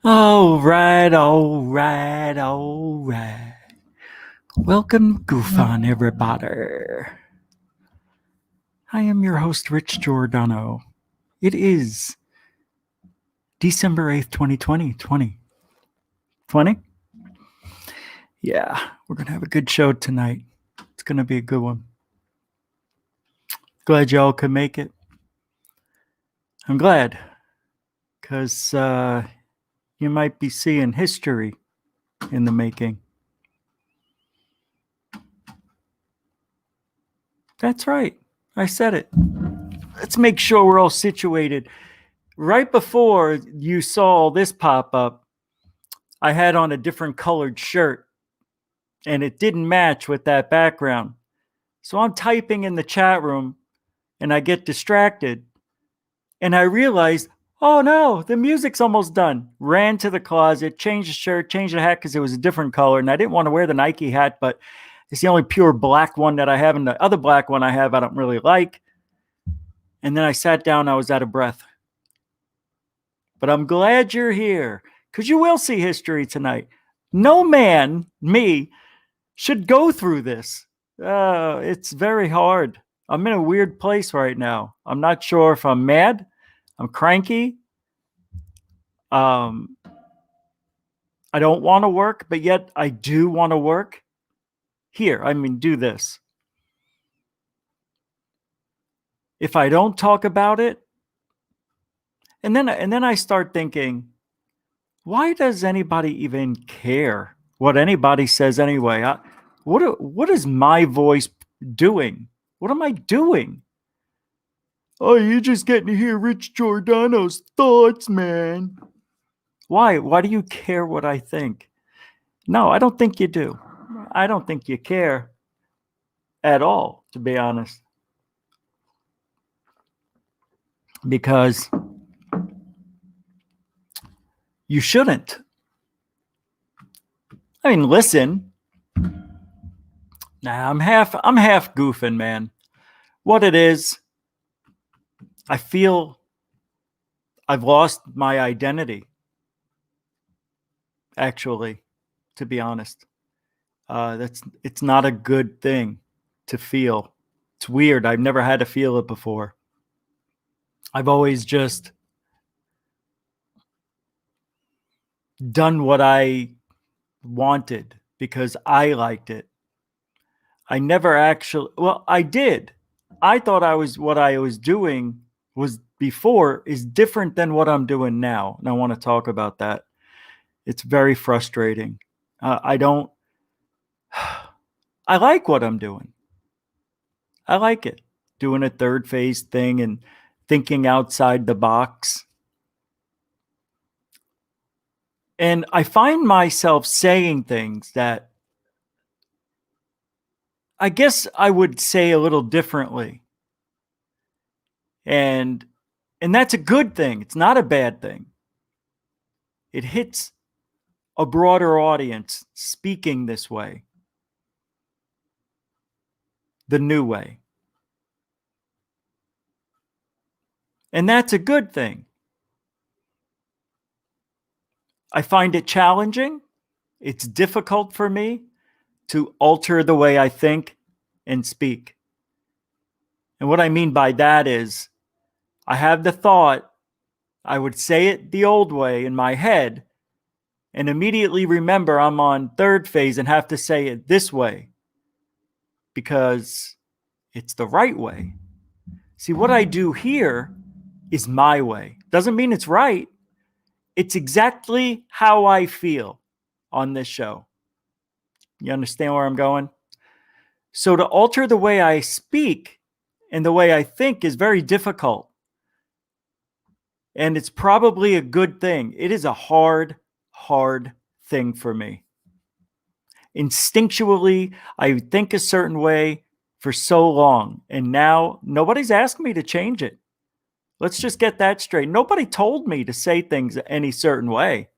All right. Welcome, Goof On, everybody. I am your host, Rich Giordano. It is December 8th, 2020. 20? Yeah, we're going to have a good show tonight. It's going to be a good one. Glad y'all could make it. I'm glad, because you might be seeing history in the making. That's right. I said it. Let's make sure we're all situated. Right before you saw this pop up, I had on a different colored shirt, and it didn't match with that background. So I'm typing in the chat room, and I get distracted, and I realized, oh no, the music's almost done. Ran to the closet, changed the shirt, changed the hat because it was a different color, and I didn't want to wear the Nike hat, but it's the only pure black one that I have, and the other black one I have I don't really like. And then I sat down, I was out of breath. But I'm glad you're here, because you will see history tonight. No man, me, should go through this. It's very hard. I'm in a weird place right now. I'm not sure if I'm mad, I'm cranky. I don't want to work, but yet I do want to work. Here, do this. If I don't talk about it, and then I start thinking, why does anybody even care what anybody says anyway? What is my voice doing? What am I doing? Oh, you're just getting to hear Rich Giordano's thoughts, man. Why? Why do you care what I think? No, I don't think you do. I don't think you care at all, to be honest. Because you shouldn't. Listen. Nah, I'm half goofing, man. What it is, I feel I've lost my identity. Actually, to be honest, it's not a good thing to feel. It's weird. I've never had to feel it before. I've always just done what I wanted because I liked it. I never actually, well, I did. I thought what I was doing was before is different than what I'm doing now. And I want to talk about that. It's very frustrating. I like what I'm doing. I like it. Doing a third phase thing and thinking outside the box. And I find myself saying things that I guess I would say a little differently. And that's a good thing. It's not a bad thing. It hits a broader audience speaking this way. The new way. And that's a good thing. I find it challenging. It's difficult for me to alter the way I think and speak. And what I mean by that is I have the thought, I would say it the old way in my head and immediately remember I'm on third phase and have to say it this way because it's the right way. See, what I do here is my way. Doesn't mean it's right. It's exactly how I feel on this show. You understand where I'm going? So to alter the way I speak and the way I think is very difficult. And it's probably a good thing. It is a hard thing for me. Instinctually, I think a certain way for so long. And now nobody's asked me to change it. Let's just get that straight. Nobody told me to say things any certain way.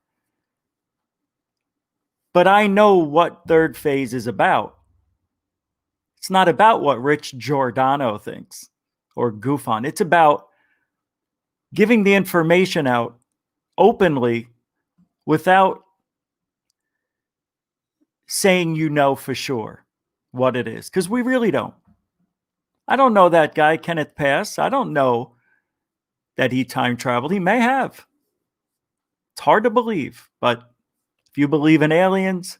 But I know what third phase is about. It's not about what Rich Giordano thinks or goof on. It's about giving the information out openly without saying you know for sure what it is. Because we really don't. I don't know that guy, Kenneth Pass. I don't know that he time traveled. He may have. It's hard to believe. But if you believe in aliens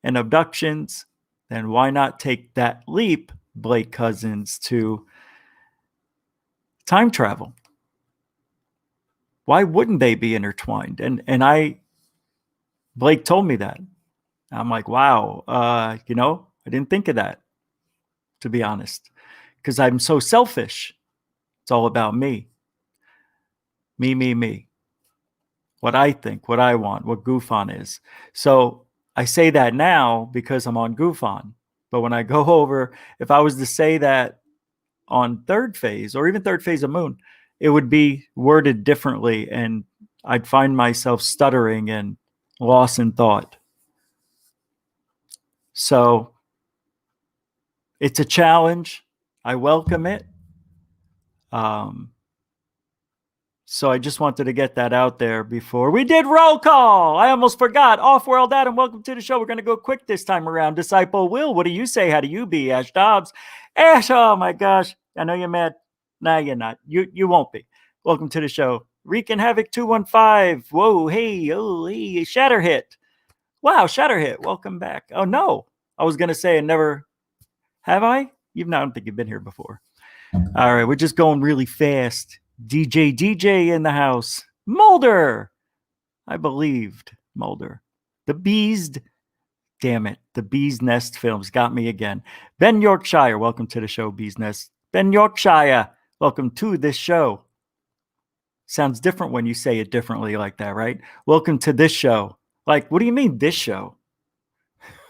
and abductions, then why not take that leap, Blake Cousins, to time travel? Why wouldn't they be intertwined? And Blake told me that. I'm like, wow, I didn't think of that, to be honest, because I'm so selfish. It's all about me. Me. What I think, what I want, what Goof On is. So I say that now because I'm on Goof On. But when I go over, if I was to say that on third phase or even third phase of Moon, it would be worded differently and I'd find myself stuttering and lost in thought. So it's a challenge. I welcome it. So I just wanted to get that out there before we did roll call. I almost forgot. Off-World Adam, welcome to the show. We're going to go quick this time around. Disciple Will, what do you say? How do you be? Ash Dobbs. Ash, oh my gosh. I know you're mad. No, you're not. You won't be. Welcome to the show. Wreaking Havoc 215. Whoa, hey, oh, hey, Shatter Hit. Wow, Shatter Hit. Welcome back. Oh, no. I was going to say, and never, have I? I don't think you've been here before. All right, we're just going really fast. DJ in the house. Mulder. I believed Mulder. The Bees. Damn it. The Bees Nest films got me again. Ben Yorkshire. Welcome to the show, Bees Nest. Ben Yorkshire. Welcome to this show. Sounds different when you say it differently like that, right? Welcome to this show. Like, what do you mean this show?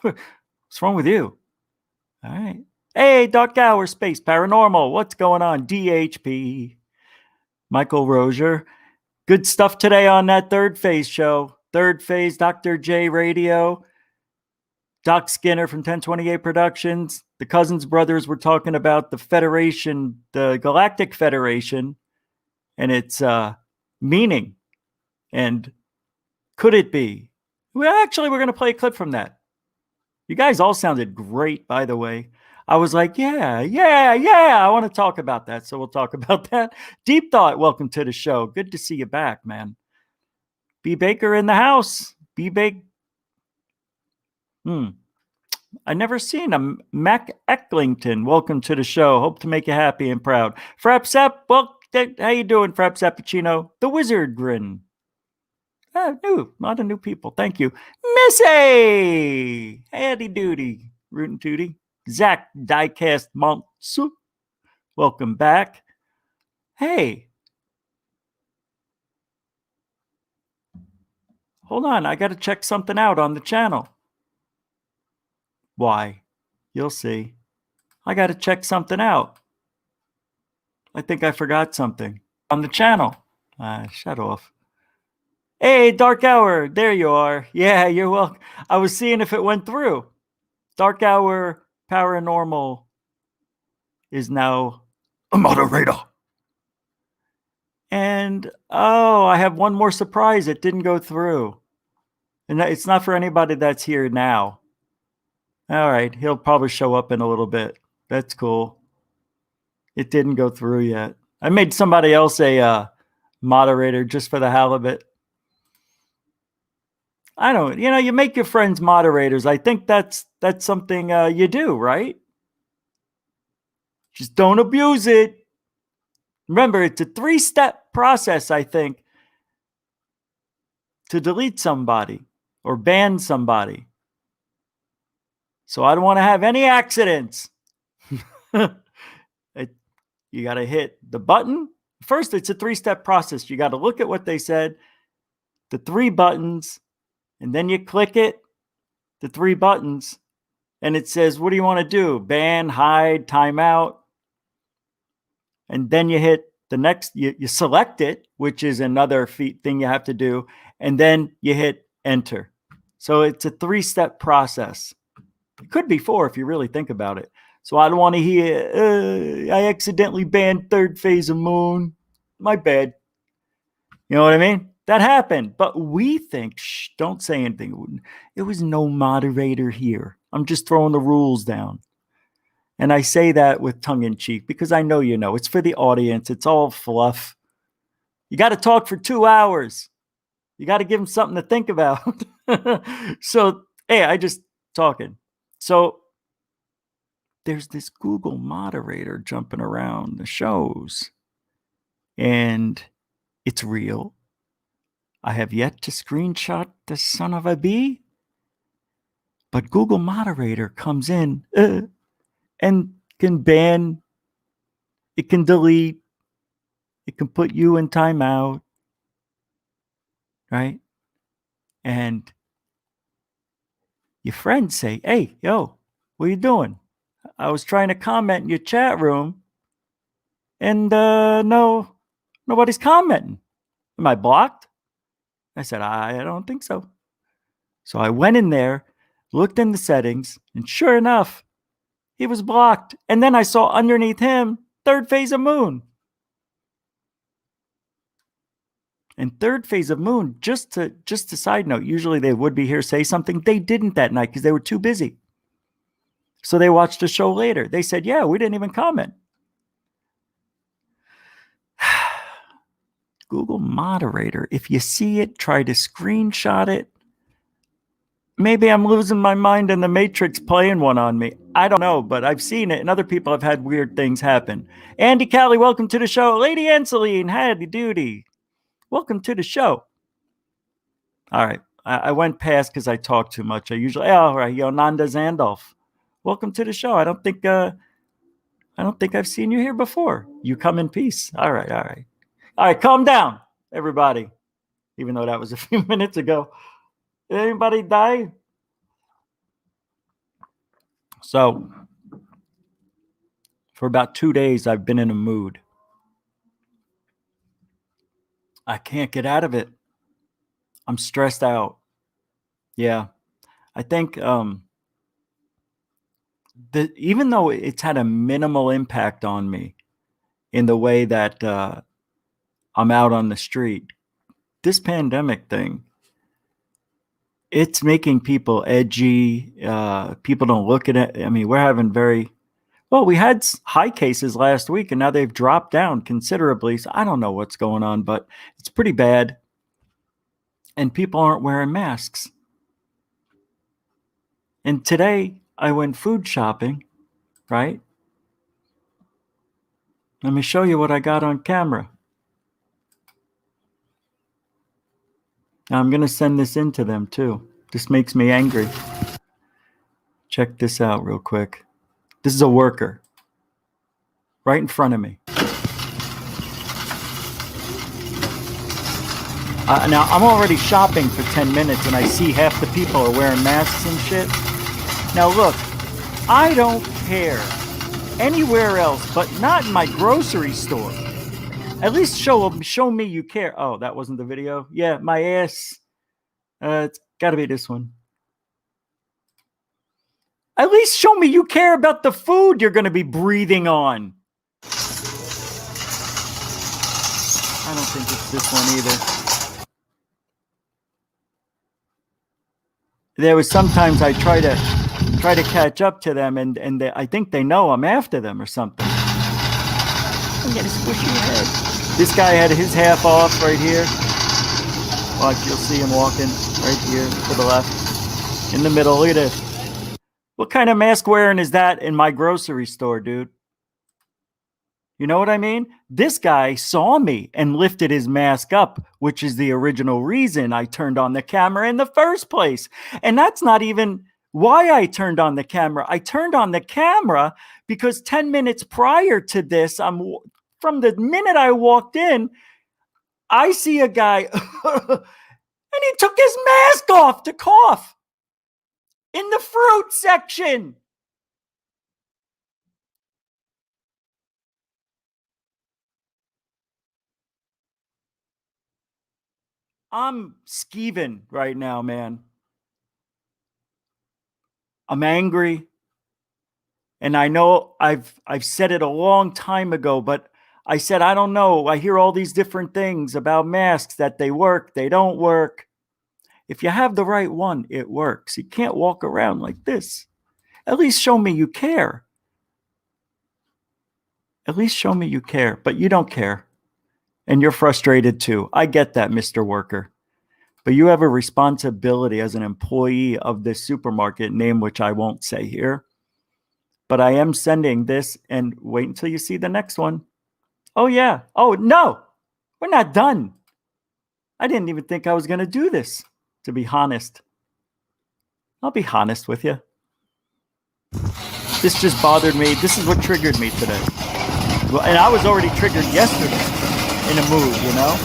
What's wrong with you? All right. Hey, Dark Hour Space Paranormal. What's going on? DHP. Michael Rozier. Good stuff today on that third phase show. Third phase, Dr. J Radio. Doc Skinner from 1028 Productions. The Cousins brothers were talking about the Federation, the Galactic Federation, and its meaning. And could it be? Well, actually, we're going to play a clip from that. You guys all sounded great, by the way. I was like, yeah. I want to talk about that. So we'll talk about that. Deep Thought, welcome to the show. Good to see you back, man. B. Baker in the house. B. Baker. I never seen him. Mac Ecklington, welcome to the show. Hope to make you happy and proud. Frapsap, well, how you doing, Frapsappuccino? The Wizard Grin. A lot of new people. Thank you. Missy! Howdy doody. Rootin' tooty. Zach Diecast Montsu. Welcome back. Hey. Hold on. I got to check something out on the channel. Why? You'll see. I got to check something out. I think I forgot something on the channel. Shut off. Hey, Dark Hour. There you are. Yeah, you're welcome. I was seeing if it went through. Dark Hour Paranormal is now a moderator. And, I have one more surprise. It didn't go through. And it's not for anybody that's here now. All right. He'll probably show up in a little bit. That's cool. It didn't go through yet. I made somebody else a moderator just for the hell of it. I don't, you make your friends moderators. I think that's something you do, right? Just don't abuse it. Remember, it's a 3-step process, I think, to delete somebody or ban somebody. So I don't want to have any accidents. You got to hit the button. First, it's a 3-step process. You got to look at what they said, the 3 buttons, and then you click it, the 3 buttons, and it says, what do you want to do? Ban, hide, timeout. And then you hit the next, you select it, which is another thing you have to do. And then you hit enter. So it's a 3-step process. It could be 4 if you really think about it. So I don't want to hear, I accidentally banned third phase of moon. My bad. You know what I mean? That happened. But we think, shh, don't say anything. There was no moderator here. I'm just throwing the rules down. And I say that with tongue in cheek because I know you know. It's for the audience. It's all fluff. You got to talk for 2 hours. You got to give them something to think about. So, hey, I just talking. So there's this Google moderator jumping around the shows. And it's real. I have yet to screenshot the son of a bee. But Google moderator comes in and can ban, it can delete, it can put you in timeout, right? And your friends say, hey, yo, what are you doing? I was trying to comment in your chat room and no, nobody's commenting. Am I blocked? I said, I don't think so. So I went in there, looked in the settings, and sure enough, he was blocked. And then I saw underneath him, third phase of moon. And third phase of moon, just a side note, usually they would be here, say something. They didn't that night because they were too busy. So they watched the show later. They said, yeah, we didn't even comment. Google moderator, if you see it, try to screenshot it. Maybe I'm losing my mind and the Matrix playing one on me. I don't know, but I've seen it and other people have had weird things happen. Andy Callie, welcome to the show. Lady Anseline, howdy doody. Welcome to the show. All right. I went past because I talk too much. I usually, all right, Yonanda Zandolf. Welcome to the show. I don't think I've seen you here before. You come in peace. All right. All right, calm down, everybody. Even though that was a few minutes ago. Did anybody die? So, for about 2 days, I've been in a mood. I can't get out of it. I'm stressed out. Yeah. I think even though it's had a minimal impact on me in the way that I'm out on the street, this pandemic thing, it's making people edgy. People don't look at it. I mean, we're having we had high cases last week and now they've dropped down considerably. So I don't know what's going on, but it's pretty bad. And people aren't wearing masks. And today I went food shopping, right? Let me show you what I got on camera. Now I'm going to send this in to them too. This makes me angry. Check this out real quick. This is a worker right in front of me. Now, I'm already shopping for 10 minutes and I see half the people are wearing masks and shit. Now, look, I don't care anywhere else, but not in my grocery store. At least show me you care. Oh, that wasn't the video? Yeah, my ass. It's got to be this one. At least show me you care about the food you're going to be breathing on. I don't think it's this one either. There was sometimes I try to catch up to them and I think they know I'm after them or something. I'm gonna squish your head. This guy had his half off right here. Watch, you'll see him walking right here to the left. In the middle, look at this. What kind of mask wearing is that in my grocery store, dude? You know what I mean? This guy saw me and lifted his mask up, which is the original reason I turned on the camera in the first place. And that's not even why I turned on the camera. I turned on the camera because 10 minutes prior to this, from the minute I walked in, I see a guy and he took his mask off to cough in the fruit section. I'm skeeving right now, man. I'm angry. And I know I've said it a long time ago, but I said, I don't know. I hear all these different things about masks, that they work, they don't work. If you have the right one, it works. You can't walk around like this. At least show me you care. At least show me you care, but you don't care. And you're frustrated too. I get that, Mr. Worker. But you have a responsibility as an employee of this supermarket, name which I won't say here. But I am sending this, and wait until you see the next one. Oh, yeah. Oh, no. We're not done. I didn't even think I was going to do this, to be honest. I'll be honest with you. This just bothered me. This is what triggered me today. Well, and I was already triggered yesterday in a mood, you know?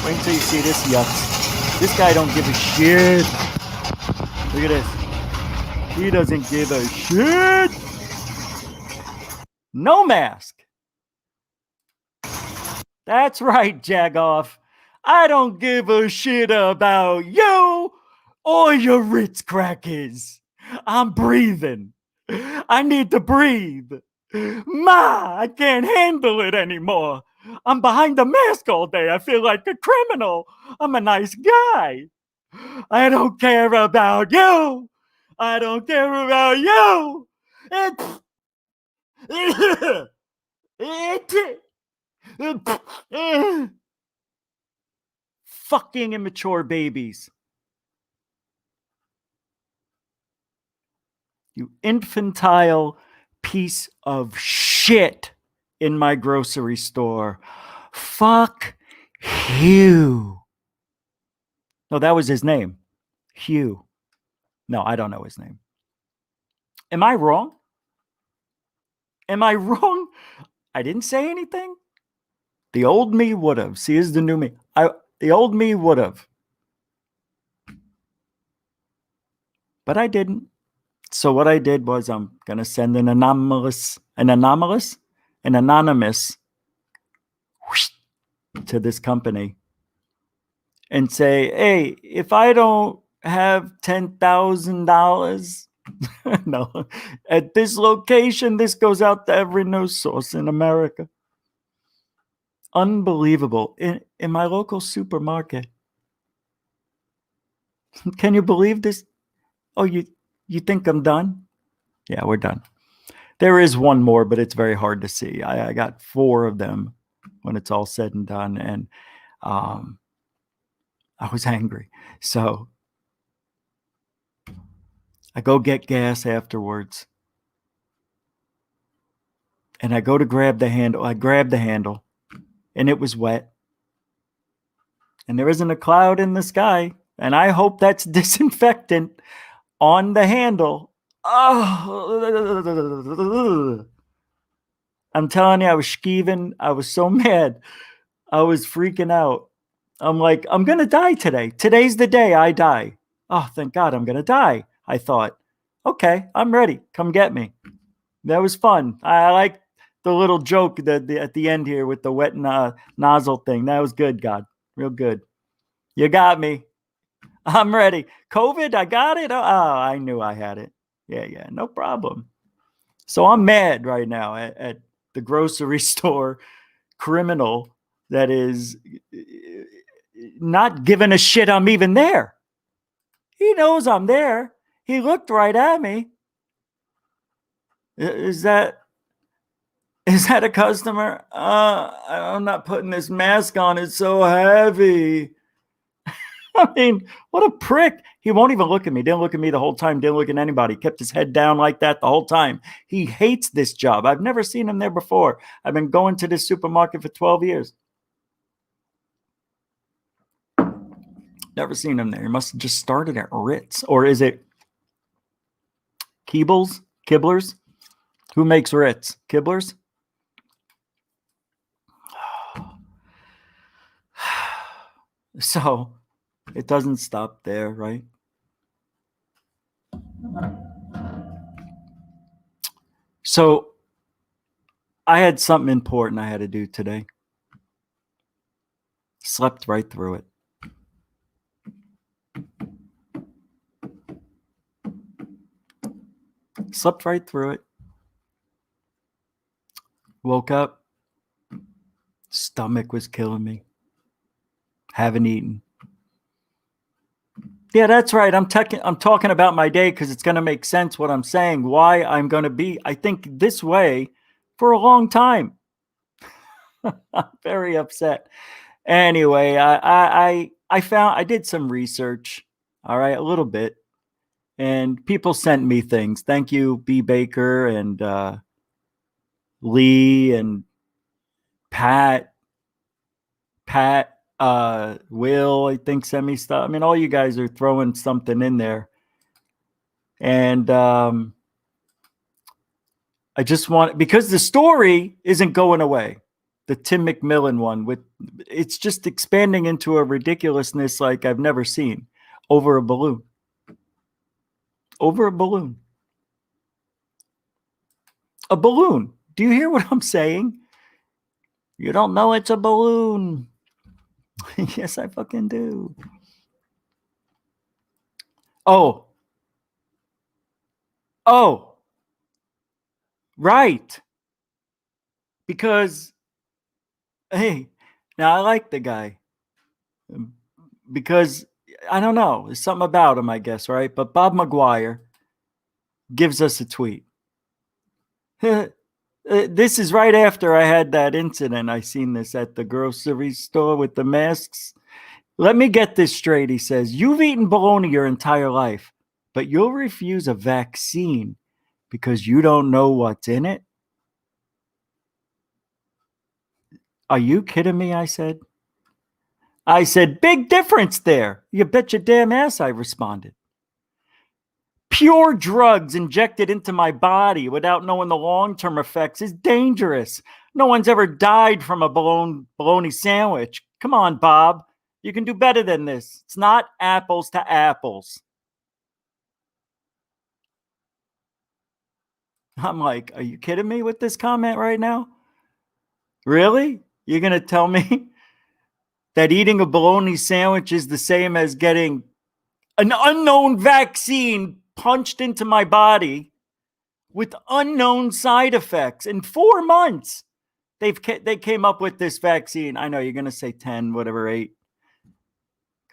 Wait until you see this yucks. This guy don't give a shit. Look at this. He doesn't give a shit. No mask. That's right, Jagoff. I don't give a shit about you or your Ritz crackers. I'm breathing. I need to breathe. Ma, I can't handle it anymore. I'm behind the mask all day. I feel like a criminal. I'm a nice guy. I don't care about you. I don't care about you. Fucking immature babies. You infantile piece of shit in my grocery store. Fuck you. No, that was his name. Hugh. No, I don't know his name. Am I wrong? Am I wrong? I didn't say anything. The old me would have. See, is the new me. The old me would have. But I didn't. So what I did was I'm going to send an anonymous to this company and say, hey, if I don't have $10,000, no, at this location, this goes out to every news source in America. Unbelievable. In my local supermarket. Can you believe this? Oh, you think I'm done? Yeah, we're done. There is one more, but it's very hard to see. I got 4 of them when it's all said and done, and I was angry. So I go get gas afterwards, and I go to grab the handle. I grab the handle, and it was wet, and there isn't a cloud in the sky, and I hope that's disinfectant on the handle. Oh, I'm telling you, I was skeeving. I was so mad. I was freaking out. I'm like, I'm going to die today. Today's the day I die. Oh, thank God I'm going to die. I thought, okay, I'm ready. Come get me. That was fun. I like the little joke at the end here with the wet nozzle thing. That was good, God. Real good. You got me. I'm ready. COVID, I got it. Oh, I knew I had it. Yeah, no problem. So I'm mad right now at the grocery store criminal that is not giving a shit I'm even there. He knows I'm there. He looked right at me. Is that Is that a customer? I'm not putting this mask on. It's so heavy. I mean, what a prick. He won't even look at me. Didn't look at me the whole time. Didn't look at anybody. Kept his head down like that the whole time. He hates this job. I've never seen him there before. I've been going to this supermarket for 12 years. Never seen him there. He must have just started at Ritz. Or is it Keebles? Kibblers? Who makes Ritz? Kibblers? So it doesn't stop there, right? So I had something important I had to do today. Slept right through it. Slept right through it. Woke up. Stomach was killing me. Haven't eaten. Yeah, that's right. I'm talking about my day because it's going to make sense what I'm saying, why I'm going to be, I think, this way for a long time. I'm very upset. Anyway, I did some research, all right, a little bit, and people sent me things. Thank you, B. Baker and Lee and Pat, Will, I think, sent me stuff. I mean, all you guys are throwing something in there. And I just want, because the story isn't going away. The Tim McMillan one, it's just expanding into a ridiculousness like I've never seen over a balloon. Over a balloon. A balloon. Do you hear what I'm saying? You don't know it's a balloon. Yes, I fucking do. Oh. Right. Because, hey, now I like the guy. Because, I don't know, there's something about him, I guess, right? But Bob McGuire gives us a tweet. This is right after I had that incident. I seen this at the grocery store with the masks. Let me get this straight, he says. You've eaten bologna your entire life, but you'll refuse a vaccine because you don't know what's in it? Are you kidding me? I said. Big difference there. You bet your damn ass, I responded. Pure drugs injected into my body without knowing the long-term effects is dangerous. No one's ever died from a bologna sandwich. Come on, Bob. You can do better than this. It's not apples to apples. I'm like, are you kidding me with this comment right now? Really? You're going to tell me that eating a bologna sandwich is the same as getting an unknown vaccine punched into my body with unknown side effects in 4 months? They came up with this vaccine. I know you're going to say 10, whatever, 8.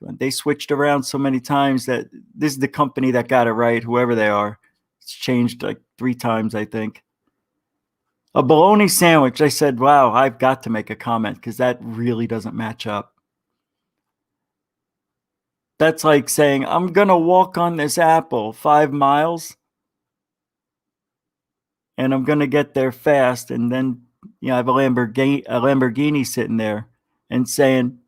They switched around so many times that this is the company that got it right, whoever they are. It's changed like 3 times, I think. A bologna sandwich. I said, wow, I've got to make a comment because that really doesn't match up. That's like saying, I'm going to walk on this apple 5 miles and I'm going to get there fast. And then, I have a Lamborghini sitting there and saying,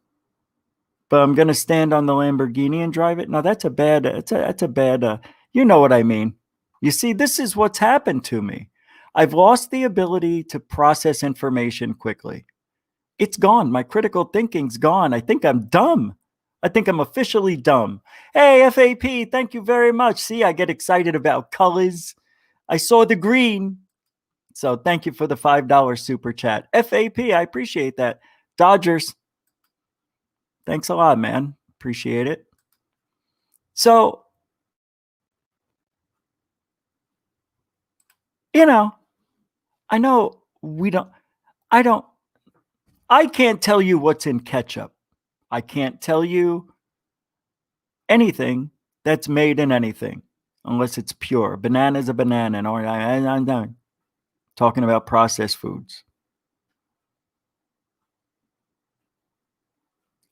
but I'm going to stand on the Lamborghini and drive it. No, that's a bad, you know what I mean? You see, this is what's happened to me. I've lost the ability to process information quickly. It's gone. My critical thinking's gone. I think I'm dumb. I think I'm officially dumb. Hey, FAP, thank you very much. See, I get excited about colors. I saw the green. So thank you for the $5 super chat. FAP, I appreciate that. Dodgers, thanks a lot, man. Appreciate it. So, I know I can't tell you what's in ketchup. I can't tell you anything that's made in anything unless it's pure. Banana's a banana. talking about processed foods.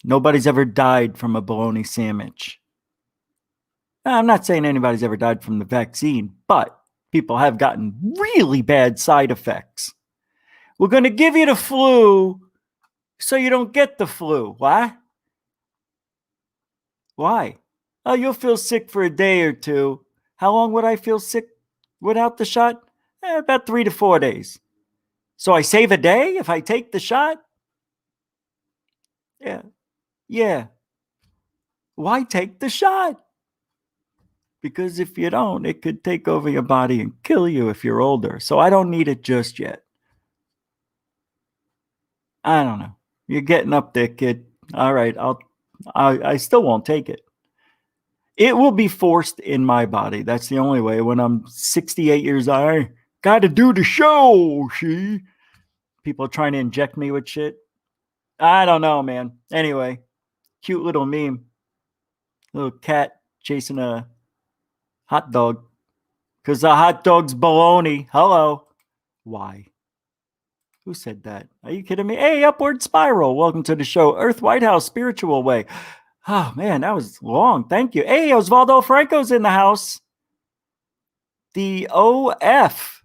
Nobody's ever died from a bologna sandwich. I'm not saying anybody's ever died from the vaccine, but people have gotten really bad side effects. We're going to give you the flu so you don't get the flu. Why? Why? Oh, you'll feel sick for a day or two. How long would I feel sick without the shot? About 3 to 4 days. So I save a day if I take the shot? Yeah. Yeah. Why take the shot? Because if you don't, it could take over your body and kill you if you're older. So I don't need it just yet. I don't know. You're getting up there, kid. All right, I still won't take it. It will be forced in my body. That's the only way. When I'm 68 years old, I got to do the show. See, people trying to inject me with shit. I don't know, man. Anyway, cute little meme. Little cat chasing a hot dog. Because the hot dog's baloney. Hello. Why? Who said that? Are you kidding me? Hey, Upward Spiral. Welcome to the show. Earth White House Spiritual Way. Oh, man, that was long. Thank you. Hey, Osvaldo Franco's in the house. The OF.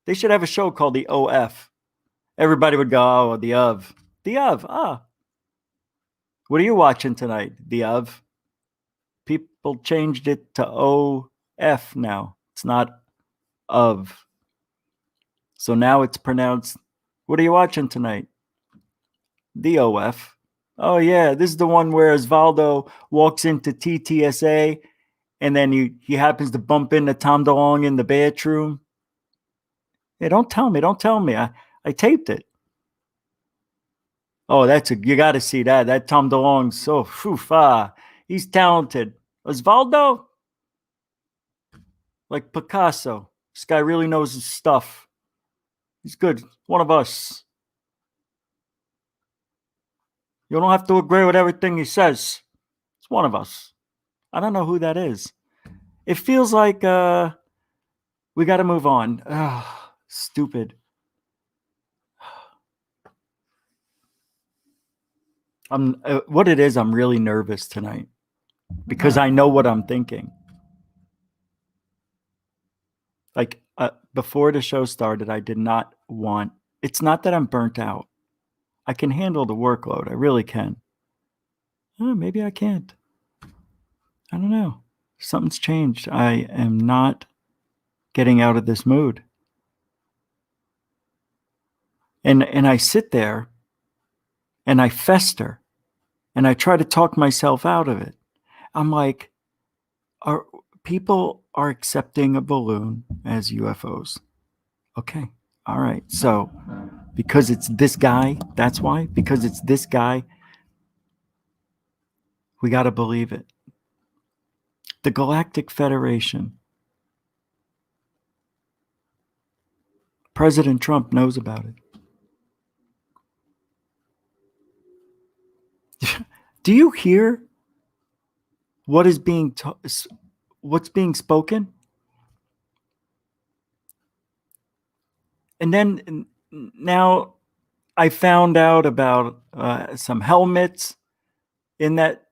They should have a show called the OF. Everybody would go, oh, the of. The of. Ah. What are you watching tonight? The of. People changed it to OF now. It's not of. So now it's pronounced. What are you watching tonight? The OF. Oh, yeah. This is the one where Osvaldo walks into TTSA and then he happens to bump into Tom DeLonge in the bathroom. Hey, don't tell me. Don't tell me. I taped it. Oh, you got to see that. That Tom DeLonge's so he's talented. Osvaldo, like Picasso. This guy really knows his stuff. He's good. One of us. You don't have to agree with everything he says. It's one of us. I don't know who that is. It feels like we got to move on. Stupid. What it is, I'm really nervous tonight because I know what I'm thinking. Like before the show started, I did not want. It's not that I'm burnt out. I can handle the workload. I really can. Maybe I can't. I don't know. Something's changed. I am not getting out of this mood. And I sit there and I fester and I try to talk myself out of it. I'm like, people are accepting a balloon as UFOs. Okay. All right. So because it's this guy, that's why. Because it's this guy, we got to believe it. The Galactic Federation. President Trump knows about it. Do you hear what is what's being spoken? And then now I found out about some helmets in that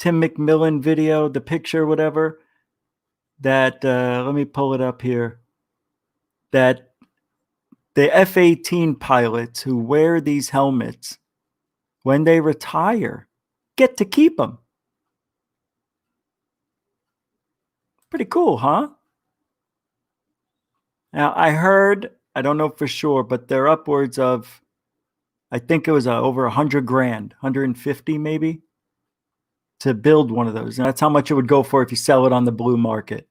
Tim McMillan video, the picture, whatever, that, let me pull it up here, that the F-18 pilots who wear these helmets, when they retire, get to keep them. Pretty cool, huh? Now, I heard, I don't know for sure, but they're upwards of, I think it was over $100,000, 150 maybe, to build one of those. And that's how much it would go for if you sell it on the blue market.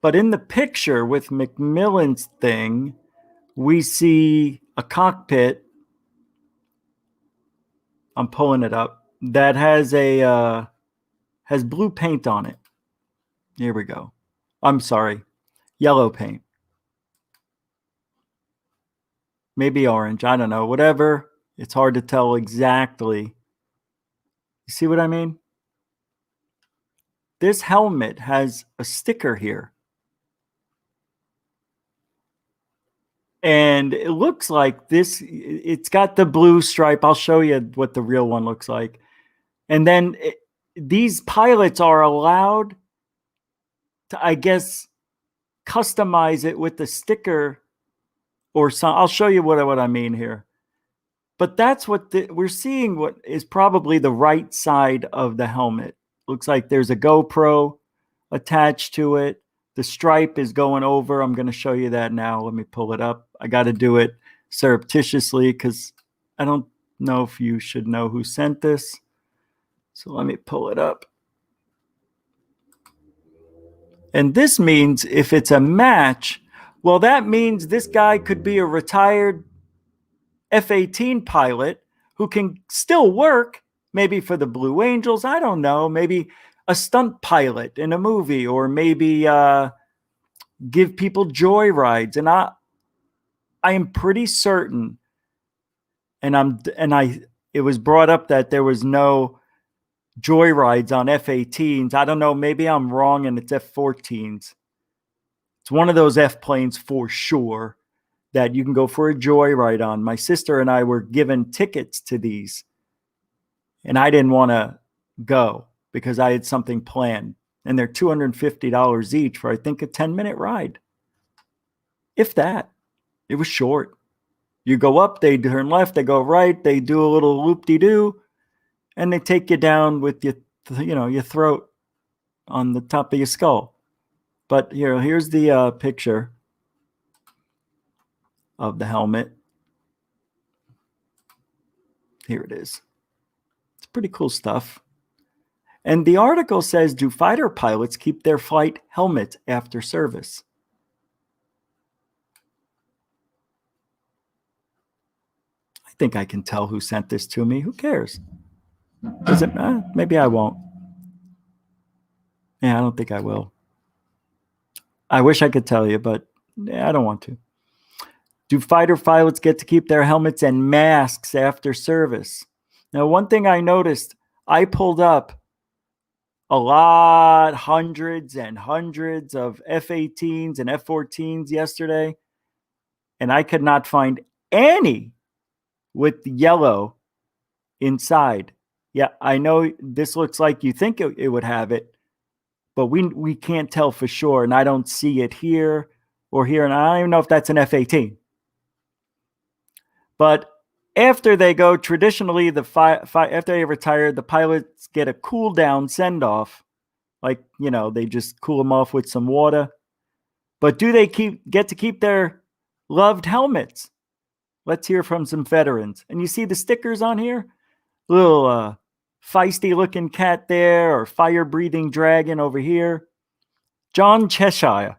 But in the picture with McMillan's thing, we see a cockpit. I'm pulling it up. That has has blue paint on it. Here we go. I'm sorry, yellow paint. Maybe orange. I don't know. Whatever. It's hard to tell exactly. You see what I mean? This helmet has a sticker here. And it looks like this, it's got the blue stripe. I'll show you what the real one looks like. And then these pilots are allowed to, I guess, customize it with the sticker or some. I'll show you what I mean here. But that's what we're seeing, what is probably the right side of the helmet. Looks like there's a GoPro attached to it. The stripe is going over. I'm going to show you that now. Let me pull it up. I got to do it surreptitiously because I don't know if you should know who sent this. So let me pull it up. And this means if it's a match, well, that means this guy could be a retired F-18 pilot who can still work, maybe for the Blue Angels. I don't know. Maybe a stunt pilot in a movie, or maybe give people joy rides. And I am pretty certain, it was brought up that there was no joy rides on F-18s. I don't know. Maybe I'm wrong and it's F-14s. It's one of those F planes for sure that you can go for a joyride on. My sister and I were given tickets to these, and I didn't want to go because I had something planned. And they're $250 each for, I think, a 10-minute ride. If that. It was short. You go up, they turn left, they go right, they do a little loop-de-doo, and they take you down with your throat on the top of your skull. But here's the picture of the helmet. Here it is. It's pretty cool stuff. And the article says, do fighter pilots keep their flight helmets after service? I think I can tell who sent this to me. Who cares? Does it? Maybe I won't. Yeah, I don't think I will. I wish I could tell you, but I don't want to. Do fighter pilots get to keep their helmets and masks after service? Now, one thing I noticed, I pulled up a lot, hundreds and hundreds of F-18s and F-14s yesterday, and I could not find any with yellow inside. Yeah, I know this looks like you think it would have it, but we can't tell for sure, and I don't see it here or here, and I don't even know if that's an F-18. But after they go, traditionally, after they retire, the pilots get a cool down send off, like they just cool them off with some water. But do they get to keep their loved helmets? Let's hear from some veterans. And you see the stickers on here, little feisty looking cat there, or fire breathing dragon over here. John Cheshire,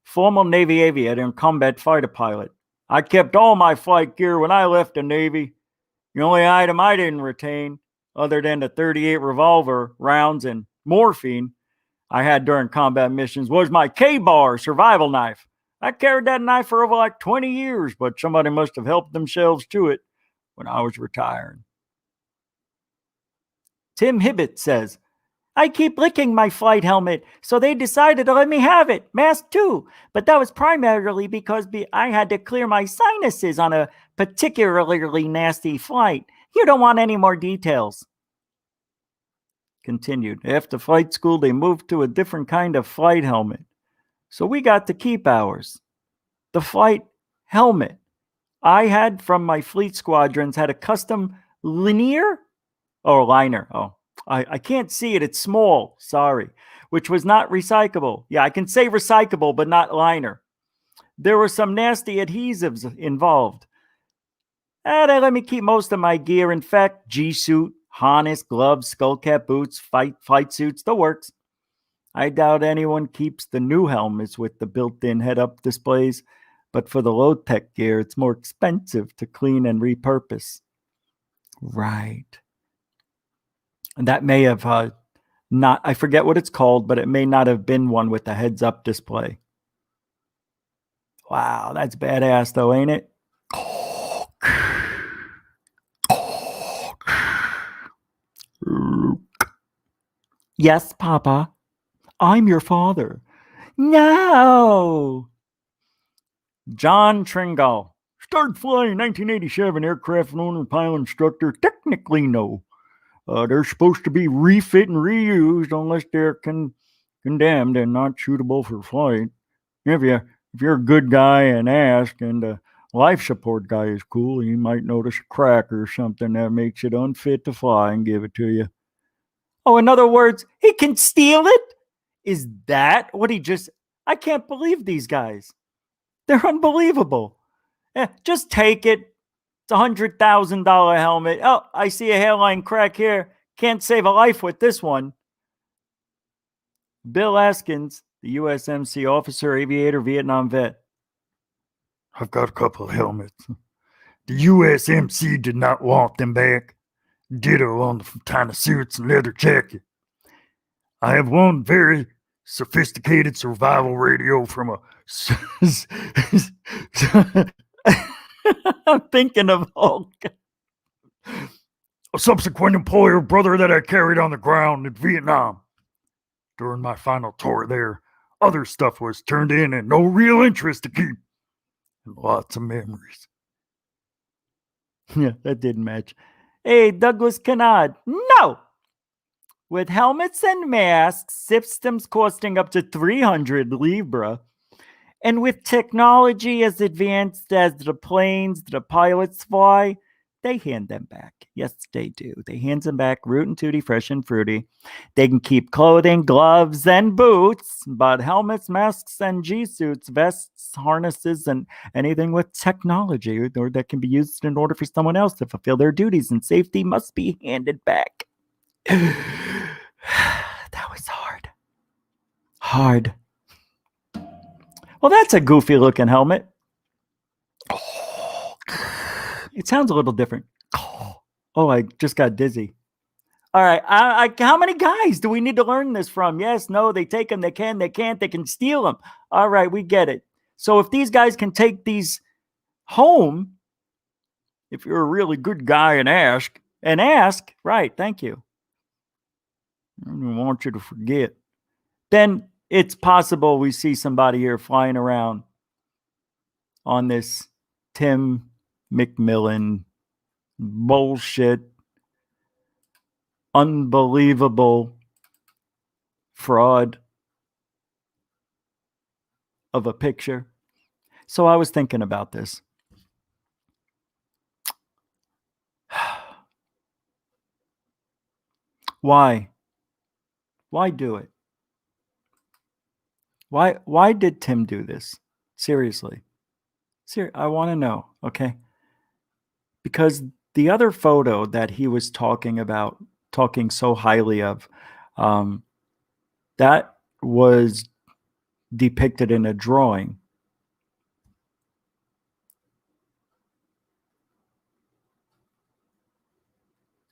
former Navy aviator and combat fighter pilot. I kept all my flight gear when I left the Navy. The only item I didn't retain, other than the 38 revolver rounds and morphine I had during combat missions, was my K-bar survival knife. I carried that knife for over like 20 years, but somebody must have helped themselves to it when I was retiring. Tim Hibbett says, I keep licking my flight helmet, so they decided to let me have it, mask too. But that was primarily because I had to clear my sinuses on a particularly nasty flight. You don't want any more details. Continued. After flight school, they moved to a different kind of flight helmet. So we got to keep ours. The flight helmet I had from my fleet squadrons had a custom liner. Oh, I can't see it. It's small. Sorry. Which was not recyclable. Yeah, I can say recyclable, but not liner. There were some nasty adhesives involved. They let me keep most of my gear. In fact, G-suit, harness, gloves, skullcap boots, flight suits, the works. I doubt anyone keeps the new helmets with the built-in head-up displays, but for the low-tech gear, it's more expensive to clean and repurpose. Right. And that may have I forget what it's called, but it may not have been one with the heads-up display. Wow, that's badass though, ain't it? Yes, Papa. I'm your father. No. John Tringle. Started flying 1987, aircraft owner, pilot instructor. Technically, no. They're supposed to be refit and reused unless they're condemned and not suitable for flight. If you're a good guy and ask, and the life support guy is cool, you might notice a crack or something that makes it unfit to fly and give it to you. Oh, in other words, he can steal it? Is that what he just... I can't believe these guys. They're unbelievable. Just take it. It's $100,000 helmet. Oh, I see a hairline crack here. Can't save a life with this one. Bill Askins, the USMC officer, aviator, Vietnam vet. I've got a couple of helmets. The USMC did not want them back. Ditto on the tiny suits and leather jacket. I have one very sophisticated survival radio from a... I'm thinking of Hulk. A subsequent employer brother that I carried on the ground in Vietnam. During my final tour there, other stuff was turned in and no real interest to keep. And lots of memories. Yeah, that didn't match. Hey, Douglas Canard. No! With helmets and masks, systems costing up to 300 Libra, and with technology as advanced as the planes the pilots fly, they hand them back. Yes, they do. They hand them back root and tooty, fresh and fruity. They can keep clothing, gloves, and boots, but helmets, masks, and G-suits, vests, harnesses, and anything with technology or that can be used in order for someone else to fulfill their duties and safety must be handed back. That was hard. Hard. Well, that's a goofy looking helmet. It sounds a little different. Oh, I just got dizzy. All right. How many guys do we need to learn this from? Yes, no, they take them, they can, they can't, they can steal them. All right, we get it. So if these guys can take these home, if you're a really good guy and ask, right, thank you. I don't want you to forget. Then it's possible we see somebody here flying around on this Tim McMillan bullshit, unbelievable fraud of a picture. So I was thinking about this. Why? Why do it? Why did Tim do this? Seriously. I want to know, okay? Because the other photo that he was talking so highly of, that was depicted in a drawing.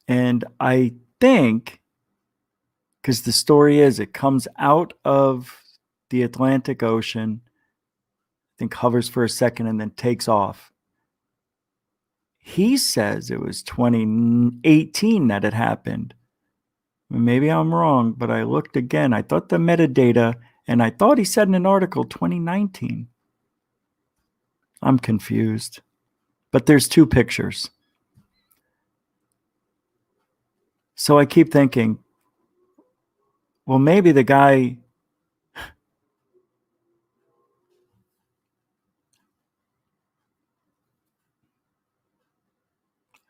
And I think, because the story is, it comes out of the Atlantic Ocean, I think hovers for a second and then takes off. He says it was 2018 that it happened. Maybe I'm wrong, but I looked again. I thought the metadata, and I thought he said in an article 2019. I'm confused. But there's two pictures. So I keep thinking, well, maybe the guy...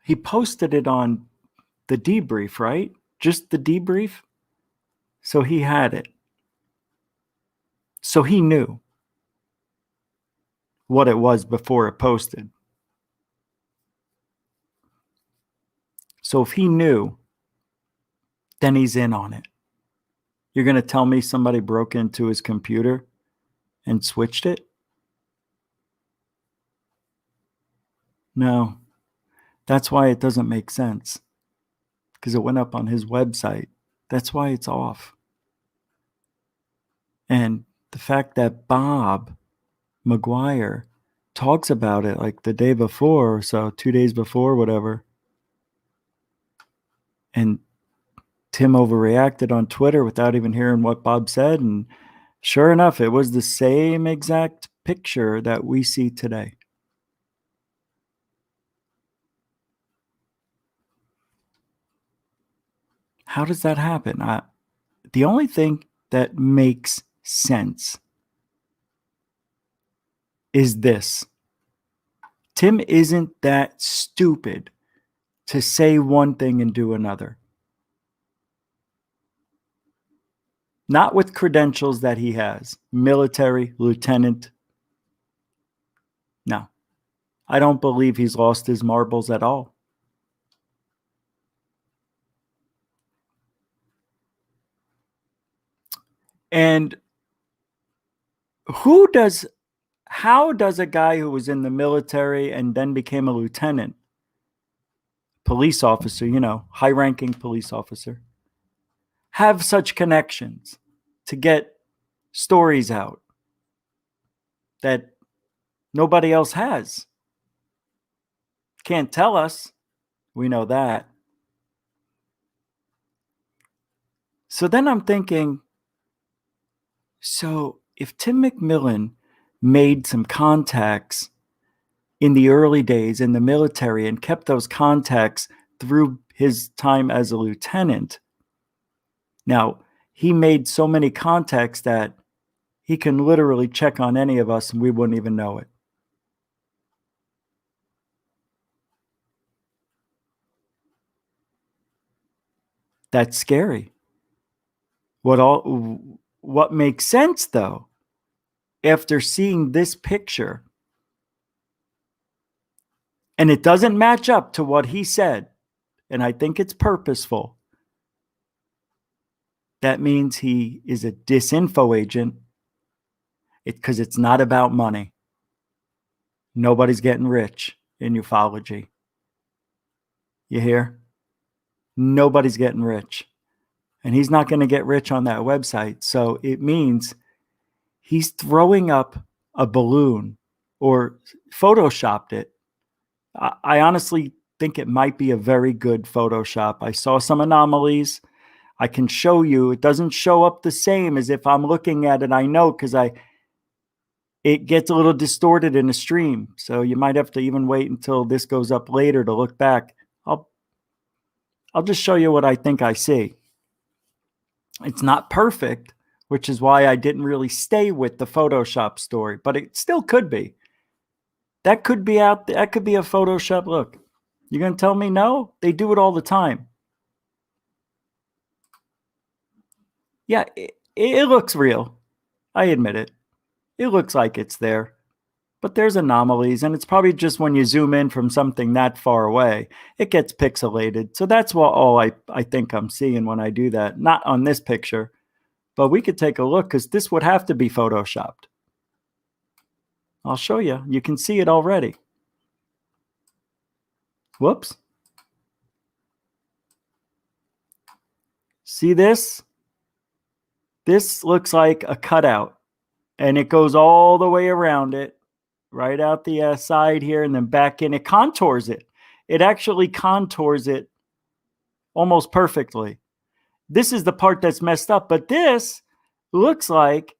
he posted it on the debrief, right? Just the debrief. So he had it. So he knew what it was before it posted. So if he knew, then he's in on it. You're going to tell me somebody broke into his computer and switched it? No. That's why it doesn't make sense. Because it went up on his website. That's why it's off. And the fact that Bob McGuire talks about it like the day before or so, 2 days before, whatever. And Tim overreacted on Twitter without even hearing what Bob said. And sure enough, it was the same exact picture that we see today. How does that happen? The only thing that makes sense is this. Tim isn't that stupid to say one thing and do another. Not with credentials that he has. Military, lieutenant. No. I don't believe he's lost his marbles at all. And how does a guy who was in the military and then became a lieutenant, police officer, high-ranking police officer, have such connections to get stories out that nobody else has? Can't tell us. We know that. So then I'm thinking, so if Tim McMillan made some contacts in the early days in the military and kept those contacts through his time as a lieutenant, now he made so many contacts that he can literally check on any of us and we wouldn't even know it. That's scary. What makes sense, though, after seeing this picture, and it doesn't match up to what he said, and I think it's purposeful, that means he is a disinfo agent because it's not about money. Nobody's getting rich in ufology. You hear? Nobody's getting rich. And he's not going to get rich on that website. So it means he's throwing up a balloon or photoshopped it. I honestly think it might be a very good Photoshop. I saw some anomalies. I can show you. It doesn't show up the same as if I'm looking at it. I know because it gets a little distorted in the stream. So you might have to even wait until this goes up later to look back. I'll just show you what I think I see. It's not perfect, which is why I didn't really stay with the Photoshop story, but it still could be. That could be out there. That could be a Photoshop look. You're going to tell me no? They do it all the time. Yeah, it looks real. I admit it. It looks like it's there. But there's anomalies, and it's probably just when you zoom in from something that far away, it gets pixelated. So that's all I think I'm seeing when I do that. Not on this picture, but we could take a look because this would have to be Photoshopped. I'll show you. You can see it already. Whoops. See this? This looks like a cutout, and it goes all the way around it, right out the side here, and then back in. It contours it. It actually contours it almost perfectly. This is the part that's messed up, but this looks like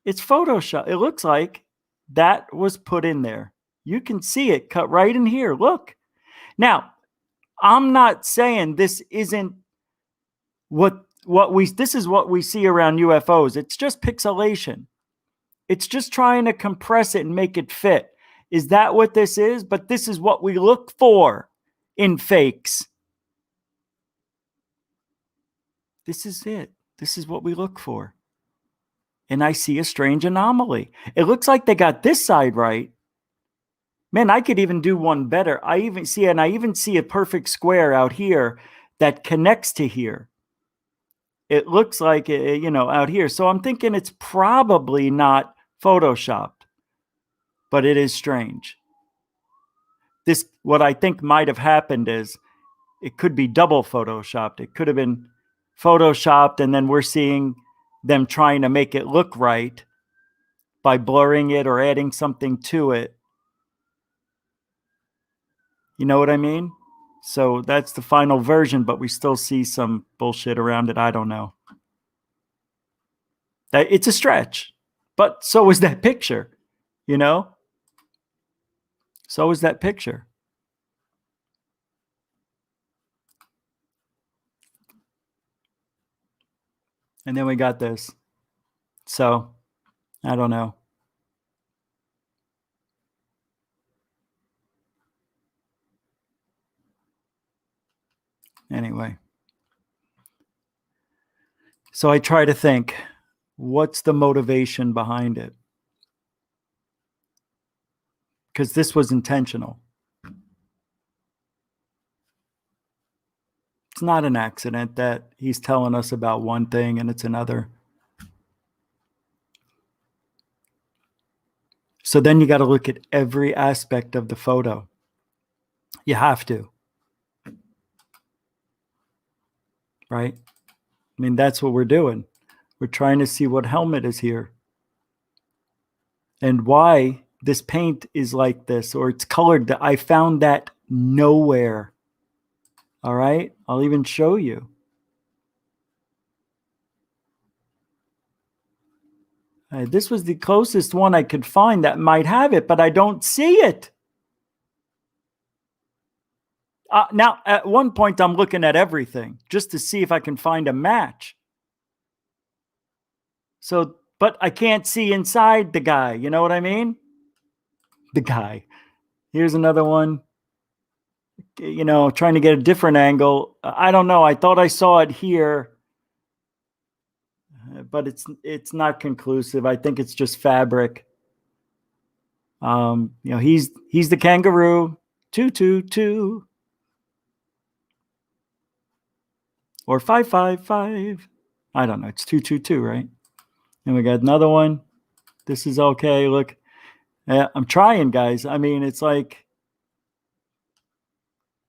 it's Photoshop. It looks like that was put in there. You can see it cut right in here. Look. Now, I'm not saying this isn't this is what we see around UFOs. It's just pixelation. It's just trying to compress it and make it fit. Is that what this is? But this is what we look for in fakes. This is it. This is what we look for. And I see a strange anomaly. It looks like they got this side right. Man, I could even do one better. I even see a perfect square out here that connects to here. It looks like, out here. So I'm thinking it's probably not Photoshopped, but it is strange. What I think might have happened is it could be double Photoshopped. It could have been Photoshopped, and then we're seeing them trying to make it look right by blurring it or adding something to it. You know what I mean? So that's the final version, but we still see some bullshit around it. I don't know. It's a stretch, but so is that picture. you know? So is that picture. And then we got this. So, I don't know. Anyway. So I try to think, what's the motivation behind it? Because this was intentional. It's not an accident that he's telling us about one thing and it's another. So then you got to look at every aspect of the photo. You have to. Right? I mean, that's what we're doing. We're trying to see what helmet is here and why this paint is like this or it's colored. I found that nowhere. All right? I'll even show you. This was the closest one I could find that might have it, but I don't see it. Now, at one point, I'm looking at everything just to see if I can find a match. So, but I can't see inside the guy. You know what I mean? The guy. Here's another one. You know, trying to get a different angle. I don't know. I thought I saw it here, but it's not conclusive. I think it's just fabric. You know, he's the kangaroo. 222 or 555. I don't know. It's 222, right? And we got another one. This is okay. Look, I'm trying, guys. I mean, it's like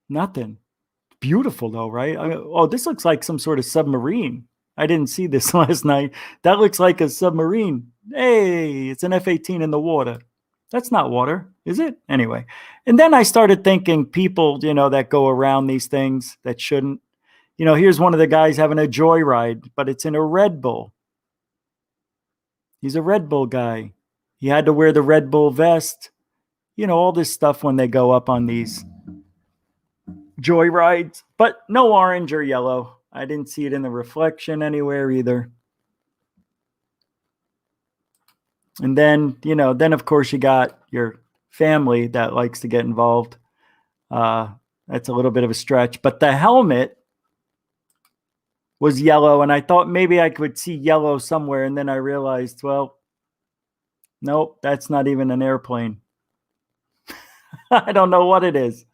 nothing. Beautiful though, right? Oh, this looks like some sort of submarine. I didn't see this last night. That looks like a submarine. Hey, it's an F-18 in the water. That's not water, is it? Anyway. And then I started thinking people, you know, that go around these things that shouldn't. You know, here's one of the guys having a joyride, but it's in a Red Bull. He's a Red Bull guy. He had to wear the Red Bull vest. You know, all this stuff when they go up on these joyrides, but no orange or yellow. I didn't see it in the reflection anywhere either. And then, you know, then of course you got your family that likes to get involved. That's a little bit of a stretch, but the helmet was yellow and I thought maybe I could see yellow somewhere. And then I realized, well, nope, that's not even an airplane. I don't know what it is.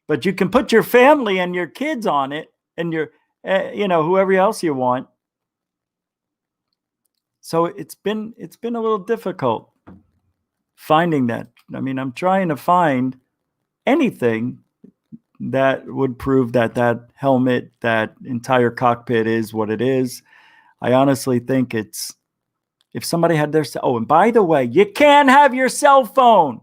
But you can put your family and your kids on it and your, you know, whoever else you want. So it's been a little difficult finding that. I mean, I'm trying to find anything that would prove that that helmet, that entire cockpit is what it is. I honestly think it's, if somebody had their, oh, and by the way, you can't have your cell phone.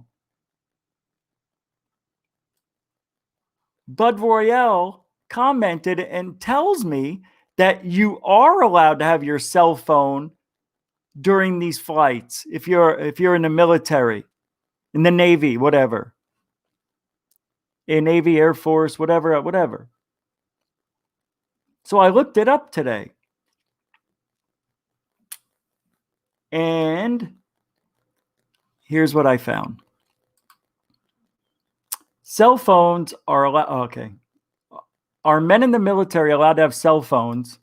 Bud Royale commented and tells me that you are allowed to have your cell phone during these flights if you're in the military, in the Navy, whatever, in Navy, Air Force, whatever. So I looked it up today, and here's what I found. Cell phones are allowed. Okay, are men in the military allowed to have cell phones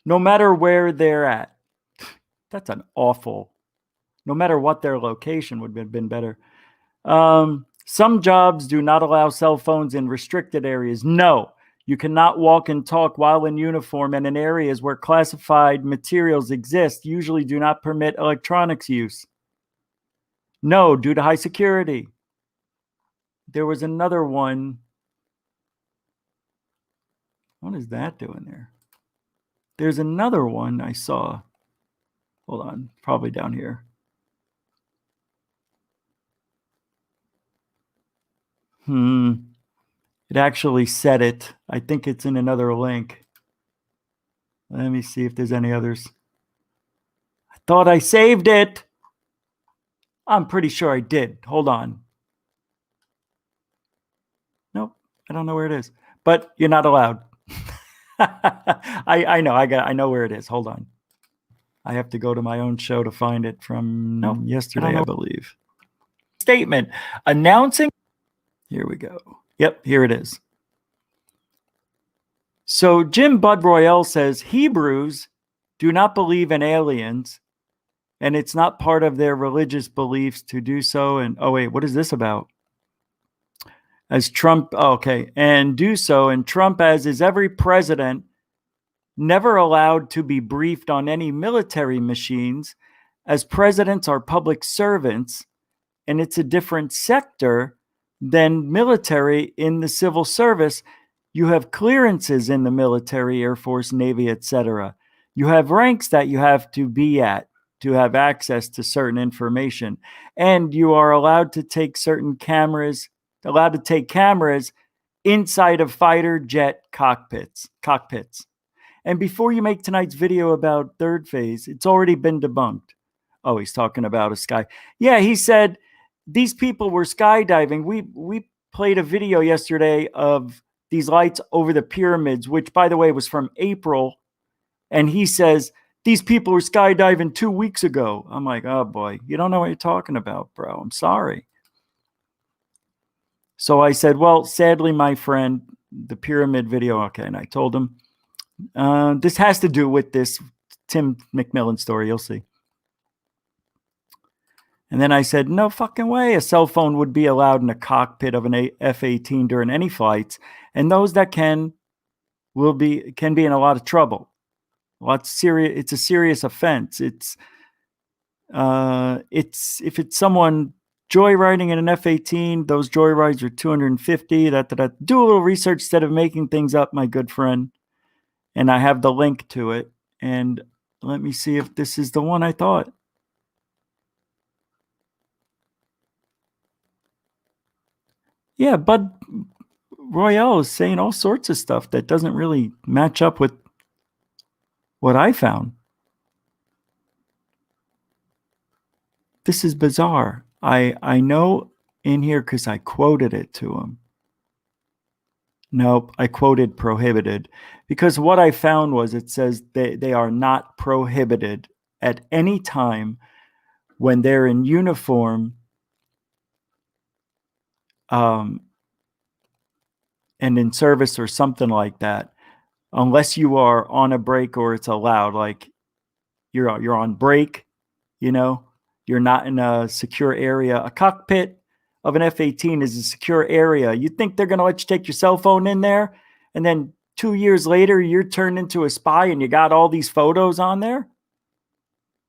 no matter where they're at? That's an awful. No matter what their location would have been better. Some jobs do not allow cell phones in restricted areas. No, you cannot walk and talk while in uniform and in areas where classified materials exist. Usually do not permit electronics use. No, due to high security. There was another one. What is that doing there? There's another one I saw. Hold on, probably down here. It actually said it. I think it's in another link. Let me see if there's any others. Thought I saved it. I'm pretty sure I did. Hold on. Nope, I don't know where it is. But you're not allowed. I know. I know where it is. Hold on. I have to go to my own show to find it from yesterday, I believe. Statement announcing. Here we go. Yep, here it is. So Jim Bud Royale says Hebrews do not believe in aliens, and it's not part of their religious beliefs to do so. And oh wait, what is this about? As Trump, and do so, and Trump, as is every president, never allowed to be briefed on any military machines, as presidents are public servants, and it's a different sector than military in the civil service. You have clearances in the military, Air Force, Navy, etc. You have ranks that you have to be at to have access to certain information. And you are allowed to take certain cameras, inside of fighter jet cockpits. And before you make tonight's video about third phase, it's already been debunked. Oh, he's talking about a sky. Yeah, he said these people were skydiving. We played a video yesterday of these lights over the pyramids, which, by the way, was from April. And he says, these people were skydiving 2 weeks ago. I'm like, oh, boy, you don't know what you're talking about, bro. I'm sorry. So I said, well, sadly, my friend, the pyramid video, okay. And I told him, this has to do with this Tim McMillan story. You'll see. And then I said, no fucking way a cell phone would be allowed in a cockpit of an F-18 during any flights. And those that can be in a lot of trouble. It's a serious offense. It's if it's someone joyriding in an F-18, those joyrides are $250. Do a little research instead of making things up, my good friend. And I have the link to it. And let me see if this is the one I thought. Yeah, Bud Royale is saying all sorts of stuff that doesn't really match up with what I found. This is bizarre. I know in here because I quoted it to him. Nope, I quoted prohibited because what I found was it says they are not prohibited at any time when they're in uniform and in service or something like that, unless you are on a break or it's allowed, like you're on break, you're not in a secure area. A cockpit of an F-18 is a secure area. You think they're going to let you take your cell phone in there? And then 2 years later, you're turned into a spy and you got all these photos on there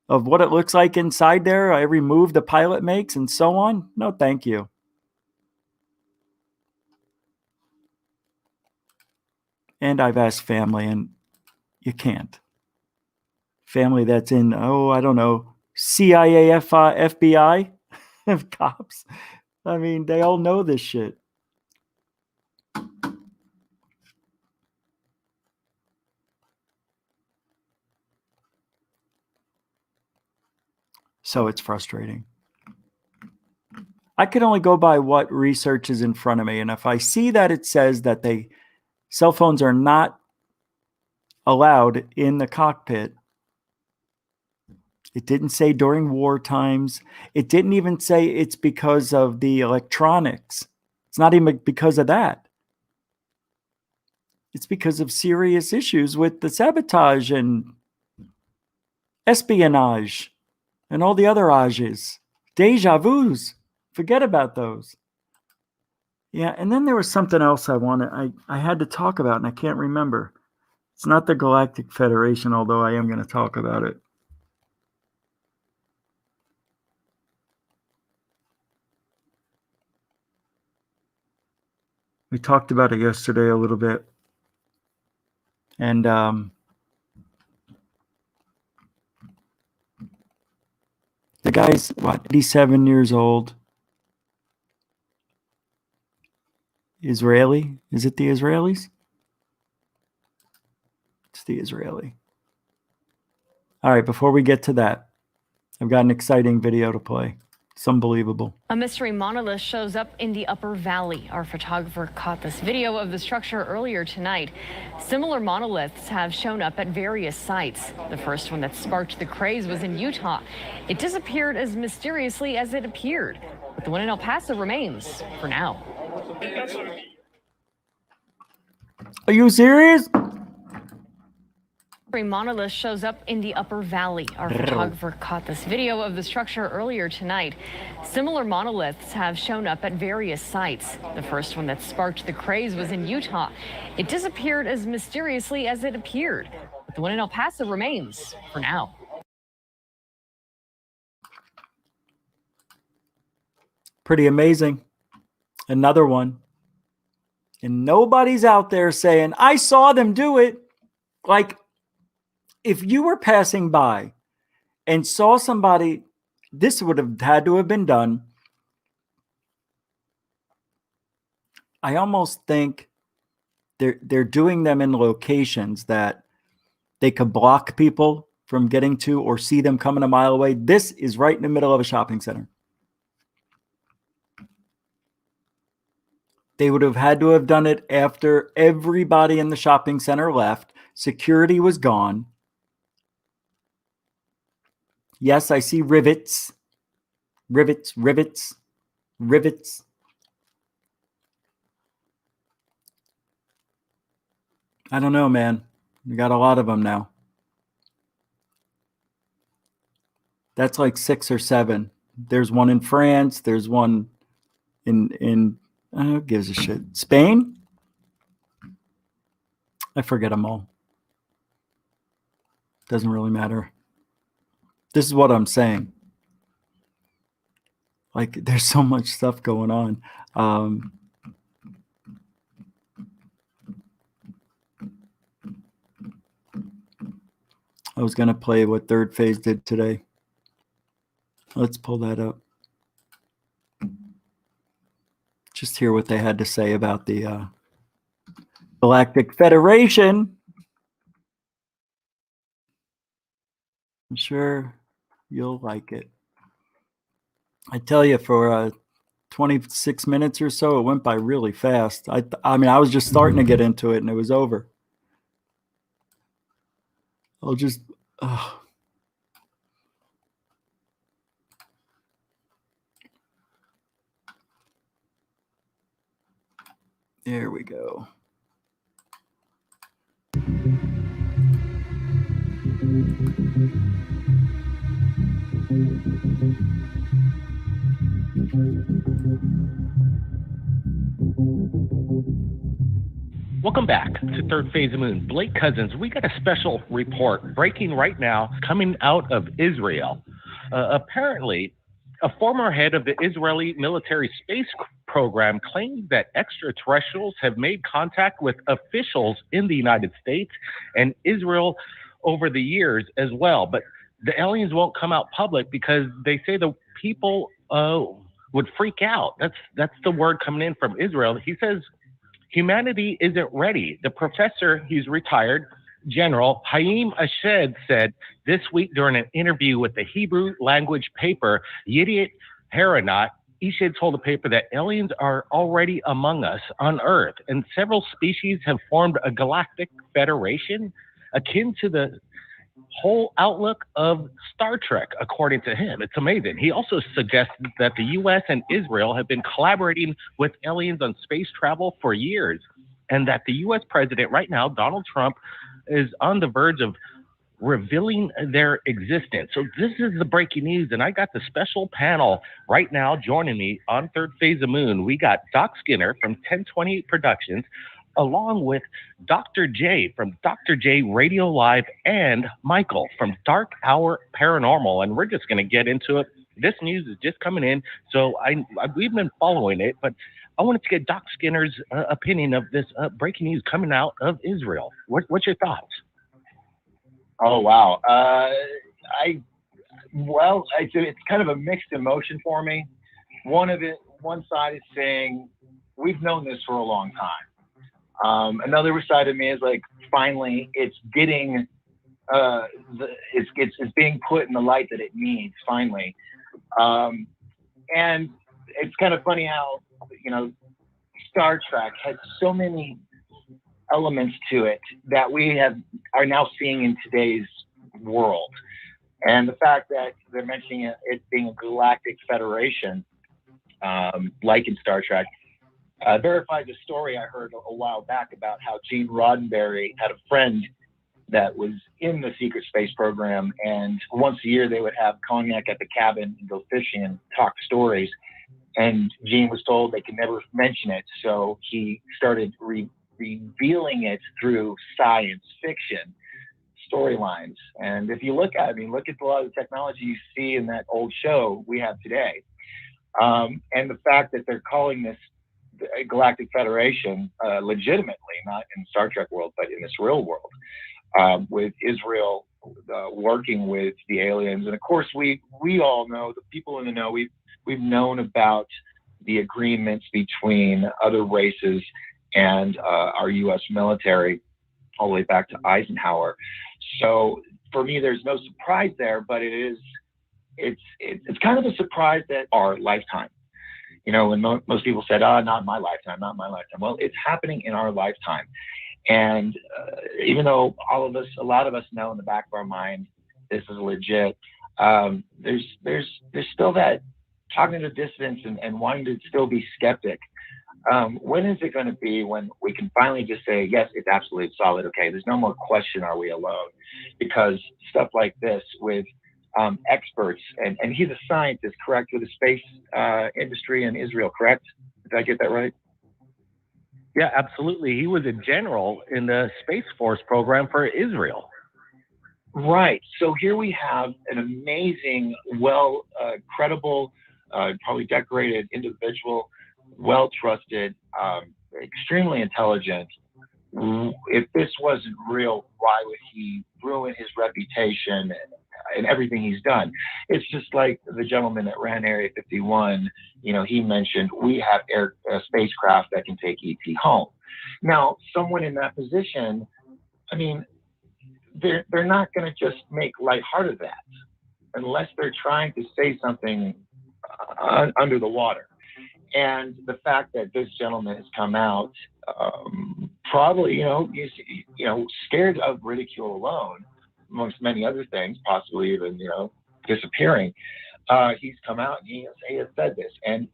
of what it looks like inside there, every move the pilot makes and so on? No, thank you. And I've asked family and you can't. Family that's in, I don't know, CIA, FBI, cops. I mean, they all know this shit. So it's frustrating. I can only go by what research is in front of me. And if I see that it says that cell phones are not allowed in the cockpit, it didn't say during war times. It didn't even say it's because of the electronics. It's not even because of that. It's because of serious issues with the sabotage and espionage and all the other ages. Deja vus. Forget about those. Yeah, and then there was something else I had to talk about, and I can't remember. It's not the Galactic Federation, although I am going to talk about it. We talked about it yesterday a little bit. And the guy's, 87 years old. Israeli? Is it the Israelis? It's the Israeli. All right, before we get to that, I've got an exciting video to play. It's unbelievable. A mystery monolith shows up in the upper valley. Our photographer caught this video of the structure earlier tonight. Similar monoliths have shown up at various sites. The first one that sparked the craze was in Utah. It disappeared as mysteriously as it appeared. But the one in El Paso remains for now. Are you serious? Monolith shows up in the upper valley. Our photographer caught this video of the structure earlier tonight. Similar monoliths have shown up at various sites. The first one that sparked the craze was in Utah. It disappeared as mysteriously as it appeared. But the one in El Paso remains for now. Pretty amazing. Another one. And nobody's out there saying, I saw them do it. Like, if you were passing by and saw somebody, this would have had to have been done. I almost think they're doing them in locations that they could block people from getting to or see them coming a mile away. This is right in the middle of a shopping center. They would have had to have done it after everybody in the shopping center left. Security was gone. Yes, I see rivets. Rivets, rivets, rivets. I don't know, man. We got a lot of them now. That's like 6 or 7. There's one in France. There's one in who gives a shit? Spain? I forget them all. Doesn't really matter. This is what I'm saying. Like, there's so much stuff going on. I was going to play what Third Phase did today. Let's pull that up. Just hear what they had to say about the Galactic Federation. I'm sure you'll like it. I tell you, for 26 minutes or so, it went by really fast. I mean, I was just starting to get into it, and it was over. I'll just... There we go. Welcome back to Third Phase of the Moon. Blake Cousins, we got a special report breaking right now coming out of Israel. Apparently, a former head of the Israeli military space program claims that extraterrestrials have made contact with officials in the United States and Israel over the years as well. But the aliens won't come out public because they say the people would freak out. That's the word coming in from Israel. He says humanity isn't ready. The professor, he's retired, General Haim Ashed, said this week during an interview with the Hebrew language paper Yediot Haranot. Ashed told the paper that aliens are already among us on Earth, and several species have formed a galactic federation akin to the whole outlook of Star Trek, according to him. It's amazing. He also suggested that the U.S. and Israel have been collaborating with aliens on space travel for years, and that the U.S. president right now, Donald Trump, is on the verge of revealing their existence. So this is the breaking news, and I got the special panel right now joining me on Third Phase of Moon. We got Doc Skinner from 1028 Productions, along with Dr. J from Dr. J Radio Live, and Michael from Dark Hour Paranormal. And we're just going to get into it. This news is just coming in, so we've been following it, but I wanted to get Doc Skinner's opinion of this breaking news coming out of Israel. What's your thoughts? Oh, wow. It's kind of a mixed emotion for me. One side is saying, we've known this for a long time. Another side of me is like, finally, it's getting it's being put in the light that it needs finally. And it's kind of funny how, Star Trek has so many elements to it that we are now seeing in today's world. And the fact that they're mentioning it being a Galactic Federation, like in Star Trek, verifies a story I heard a while back about how Gene Roddenberry had a friend that was in the secret space program, and once a year they would have cognac at the cabin and go fishing and talk stories. And Gene was told they could never mention it, so he started revealing it through science fiction storylines. And if you look at a lot of the technology you see in that old show we have today. And the fact that they're calling this the Galactic Federation legitimately, not in Star Trek world, but in this real world, with Israel working with the aliens. And of course, we all know, the people in the know, we've known about the agreements between other races and our U.S. military all the way back to Eisenhower. So for me, there's no surprise there, but it's kind of a surprise that our lifetime. When most people said, not my lifetime, not my lifetime. Well, it's happening in our lifetime. And even though a lot of us know in the back of our mind, this is legit, there's still that cognitive dissonance and wanting to still be skeptic. When is it going to be when we can finally just say, yes, it's absolutely solid. Okay, there's no more question, are we alone? Because stuff like this with experts, and he's a scientist, correct, with the space industry in Israel, correct? Did I get that right? Yeah, absolutely. He was a general in the Space Force program for Israel. Right. So here we have an amazing, credible, probably decorated individual, well-trusted, extremely intelligent. If this wasn't real, why would he ruin his reputation and everything he's done? It's just like the gentleman that ran Area 51. He mentioned we have spacecraft that can take ET home. Now, someone in that position, they're not going to just make lighthearted of that unless they're trying to say something under the water. And the fact that this gentleman has come out, probably, scared of ridicule alone, amongst many other things, possibly even, disappearing. He's come out and he has said this. And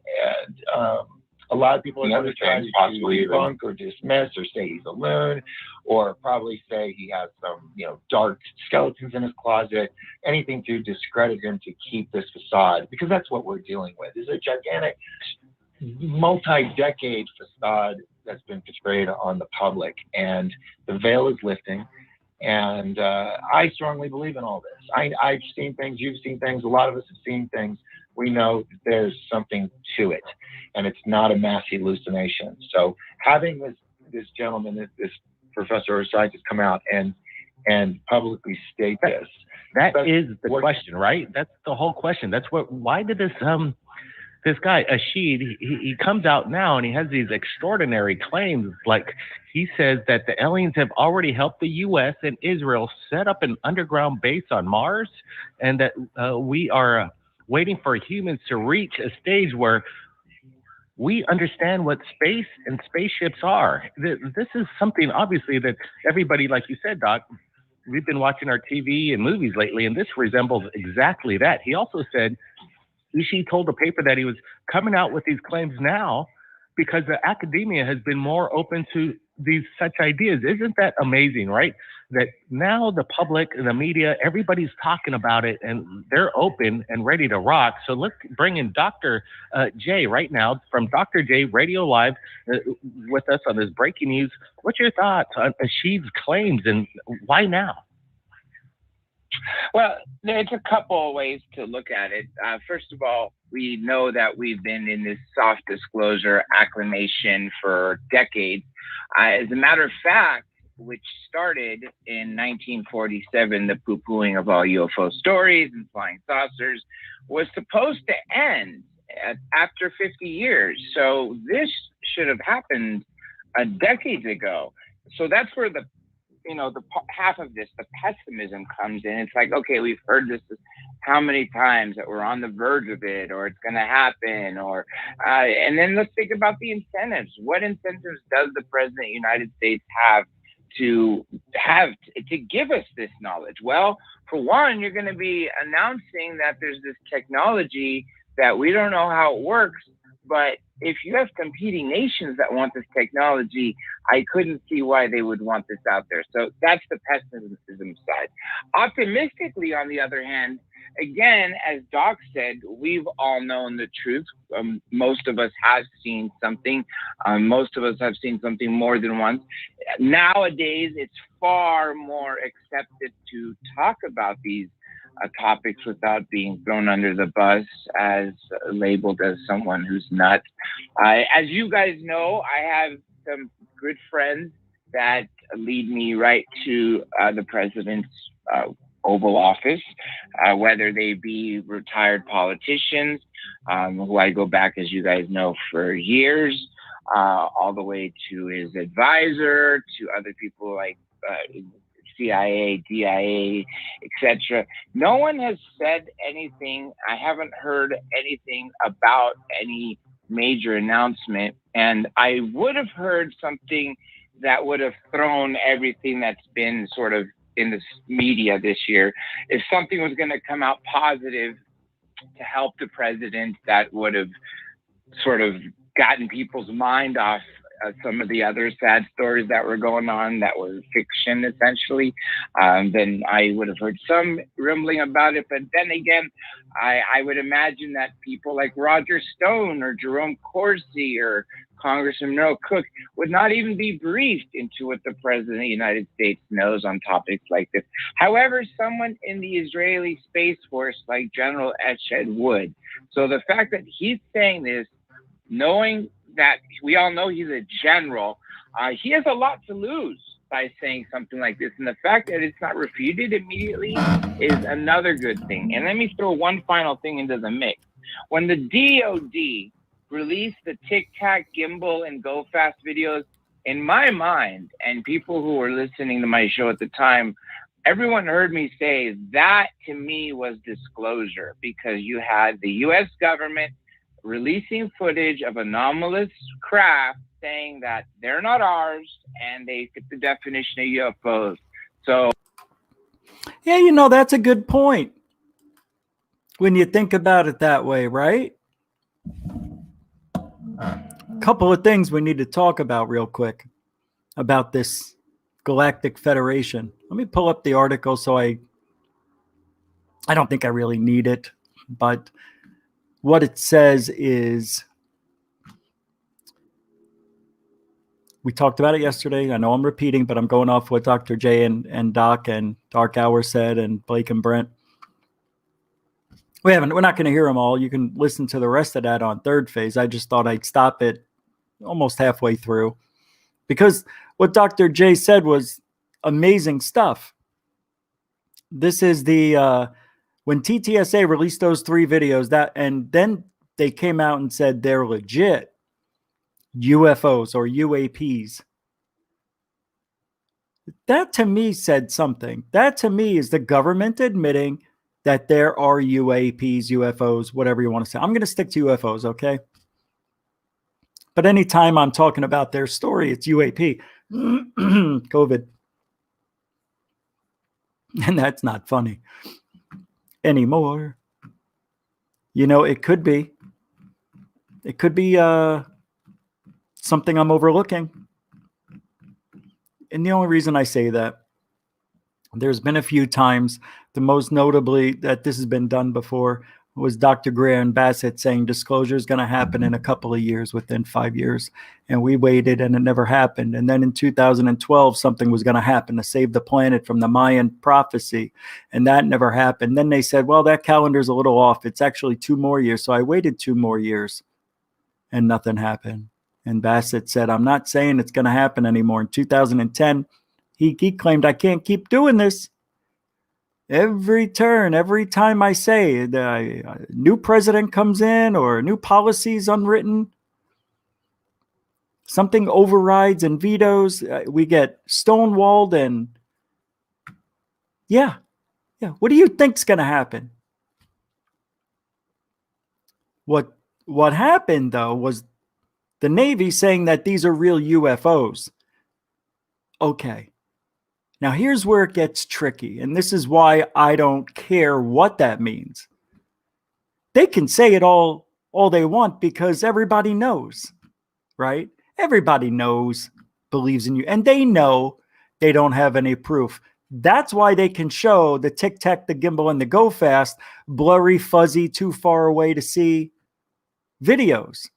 a lot of people are trying to possibly debunk or dismiss or say he's a loon, or probably say he has some, dark skeletons in his closet, anything to discredit him to keep this facade, because that's what we're dealing with. Is a gigantic, multi-decade facade that's been portrayed on the public, and the veil is lifting. And I strongly believe in all this. I've seen things, you've seen things, a lot of us have seen things. We know that there's something to it, and it's not a mass hallucination. So having this gentleman, this professor or scientist come out and publicly state this. That is the question, right? That's the whole question. Why did this guy, Ashid, he comes out now and he has these extraordinary claims. Like, he says that the aliens have already helped the U.S. and Israel set up an underground base on Mars, and that we are waiting for humans to reach a stage where we understand what space and spaceships are. This is something, obviously, that everybody, like you said, Doc, we've been watching our TV and movies lately, and this resembles exactly that. He also said, she told the paper that he was coming out with these claims now because the academia has been more open to these such ideas. Isn't that amazing, right? That now the public, the media, everybody's talking about it, and they're open and ready to rock. So let's bring in Dr. J right now from Dr. J Radio Live with us on this breaking news. What's your thoughts on Ashid's claims, and why now? Well, there's a couple of ways to look at it. First of all, we know that we've been in this soft disclosure acclamation for decades. As a matter of fact, which started in 1947, the poo-pooing of all UFO stories and flying saucers was supposed to end after 50 years. So this should have happened decades ago. So that's where half of this, the pessimism comes in. It's like, okay, we've heard this how many times that we're on the verge of it, or it's going to happen, or and then let's think about the incentives. What incentives does the president of the United States have to give us this knowledge? Well, for one, you're going to be announcing that there's this technology that we don't know how it works, but if you have competing nations that want this technology, I couldn't see why they would want this out there. So that's the pessimism side. Optimistically, on the other hand, again, as Doc said, we've all known the truth. Most of us have seen something. Most of us have seen something more than once. Nowadays, it's far more accepted to talk about these topics without being thrown under the bus as labeled as someone who's nuts. As you guys know, I have some good friends that lead me right to the president's Oval Office, whether they be retired politicians, who I go back, as you guys know, for years, all the way to his advisor, to other people like CIA, DIA, etc. No one has said anything. I haven't heard anything about any major announcement, and I would have heard something that would have thrown everything that's been sort of in the media this year. If something was going to come out positive to help the president, that would have sort of gotten people's mind off some of the other sad stories that were going on that were fiction, essentially, then I would have heard some rumbling about it. But then again, I would imagine that people like Roger Stone or Jerome Corsi or Congressman Merle Cook would not even be briefed into what the president of the United States knows on topics like this. However, someone in the Israeli Space Force like General Eshed would. So the fact that he's saying this, knowing that we all know he's a general, he has a lot to lose by saying something like this. And the fact that it's not refuted immediately is another good thing. And let me throw one final thing into the mix. When the DOD released the Tic Tac, Gimbal, and Go Fast videos, in my mind, and people who were listening to my show at the time, everyone heard me say that to me was disclosure, because you had the U.S. government releasing footage of anomalous craft saying that they're not ours and they fit the definition of UFOs. So, yeah, that's a good point when you think about it that way, right? Couple of things we need to talk about real quick about this Galactic Federation. Let me pull up the article. So I don't think I really need it, but what it says is, we talked about it yesterday. I know I'm repeating, but I'm going off what Dr. J and Doc and Dark Hour said, and Blake and Brent. We're not going to hear them all. You can listen to the rest of that on Third Phase. I just thought I'd stop it almost halfway through, because what Dr. J said was amazing stuff. This is the when TTSA released those 3 videos, and then they came out and said they're legit UFOs or UAPs. That to me said something. That to me is the government admitting that there are UAPs, UFOs, whatever you want to say. I'm going to stick to UFOs, okay? But anytime I'm talking about their story, it's UAP. COVID. And that's not funny anymore. It could be. It could be something I'm overlooking. And the only reason I say that, there's been a few times, the most notably that this has been done before was Dr. Greer and Bassett saying disclosure is going to happen in a couple of years, within 5 years. And we waited and it never happened. And then in 2012, something was going to happen to save the planet from the Mayan prophecy. And that never happened. Then they said, well, that calendar's a little off. It's actually 2 more years. So I waited 2 more years and nothing happened. And Bassett said, I'm not saying it's going to happen anymore. In 2010, he claimed, I can't keep doing this. Every time I say a new president comes in or a new policy is unwritten, something overrides and vetoes, we get stonewalled and Yeah. Yeah. What do you think's going to happen? What happened, though, was the Navy saying that these are real UFOs. Okay. Now, here's where it gets tricky, and this is why I don't care what that means. They can say it all they want because everybody knows, right? Everybody knows, believes in you, and they know they don't have any proof. That's why they can show the Tic Tac, the gimbal, and the Go Fast, blurry, fuzzy, too far away to see videos.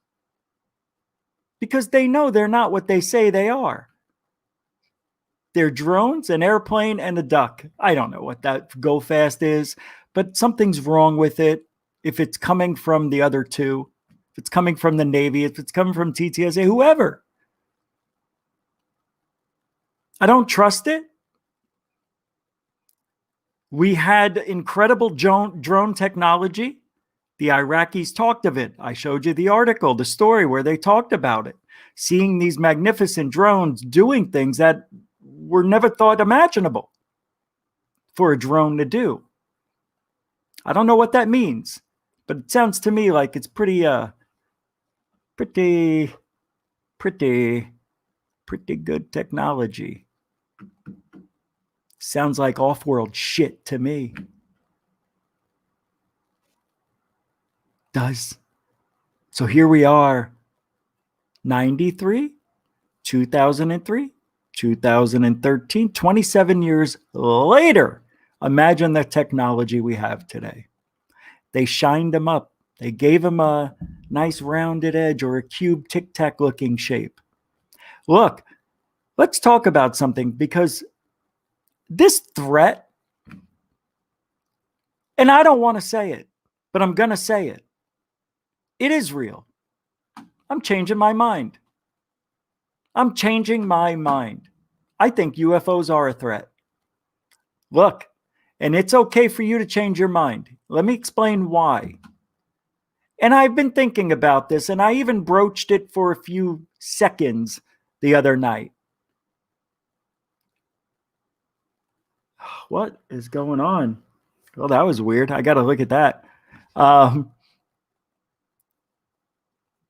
Because they know they're not what they say they are. They're drones, an airplane, and a duck. I don't know what that Go Fast is, but something's wrong with it. If it's coming from the other two, if it's coming from the Navy, if it's coming from TTSA, whoever. I don't trust it. We had incredible drone technology. The Iraqis talked of it. I showed you the article, the story where they talked about it. Seeing these magnificent drones doing things that were never thought imaginable for a drone to do. I don't know what that means, but it sounds to me like it's pretty good technology. Sounds like off-world shit to me. Does. So here we are, 93, 2003, 2013, 27 years later. Imagine the technology we have today. They shined them up. They gave them a nice rounded edge or a cube tic-tac looking shape. Look, let's talk about something, because this threat, and I don't want to say it, but I'm going to say it. It is real. I'm changing my mind. I'm changing my mind. I think UFOs are a threat. Look, and it's okay for you to change your mind. Let me explain why. And I've been thinking about this, and I even broached it for a few seconds the other night. What is going on? Well, that was weird. I got to look at that.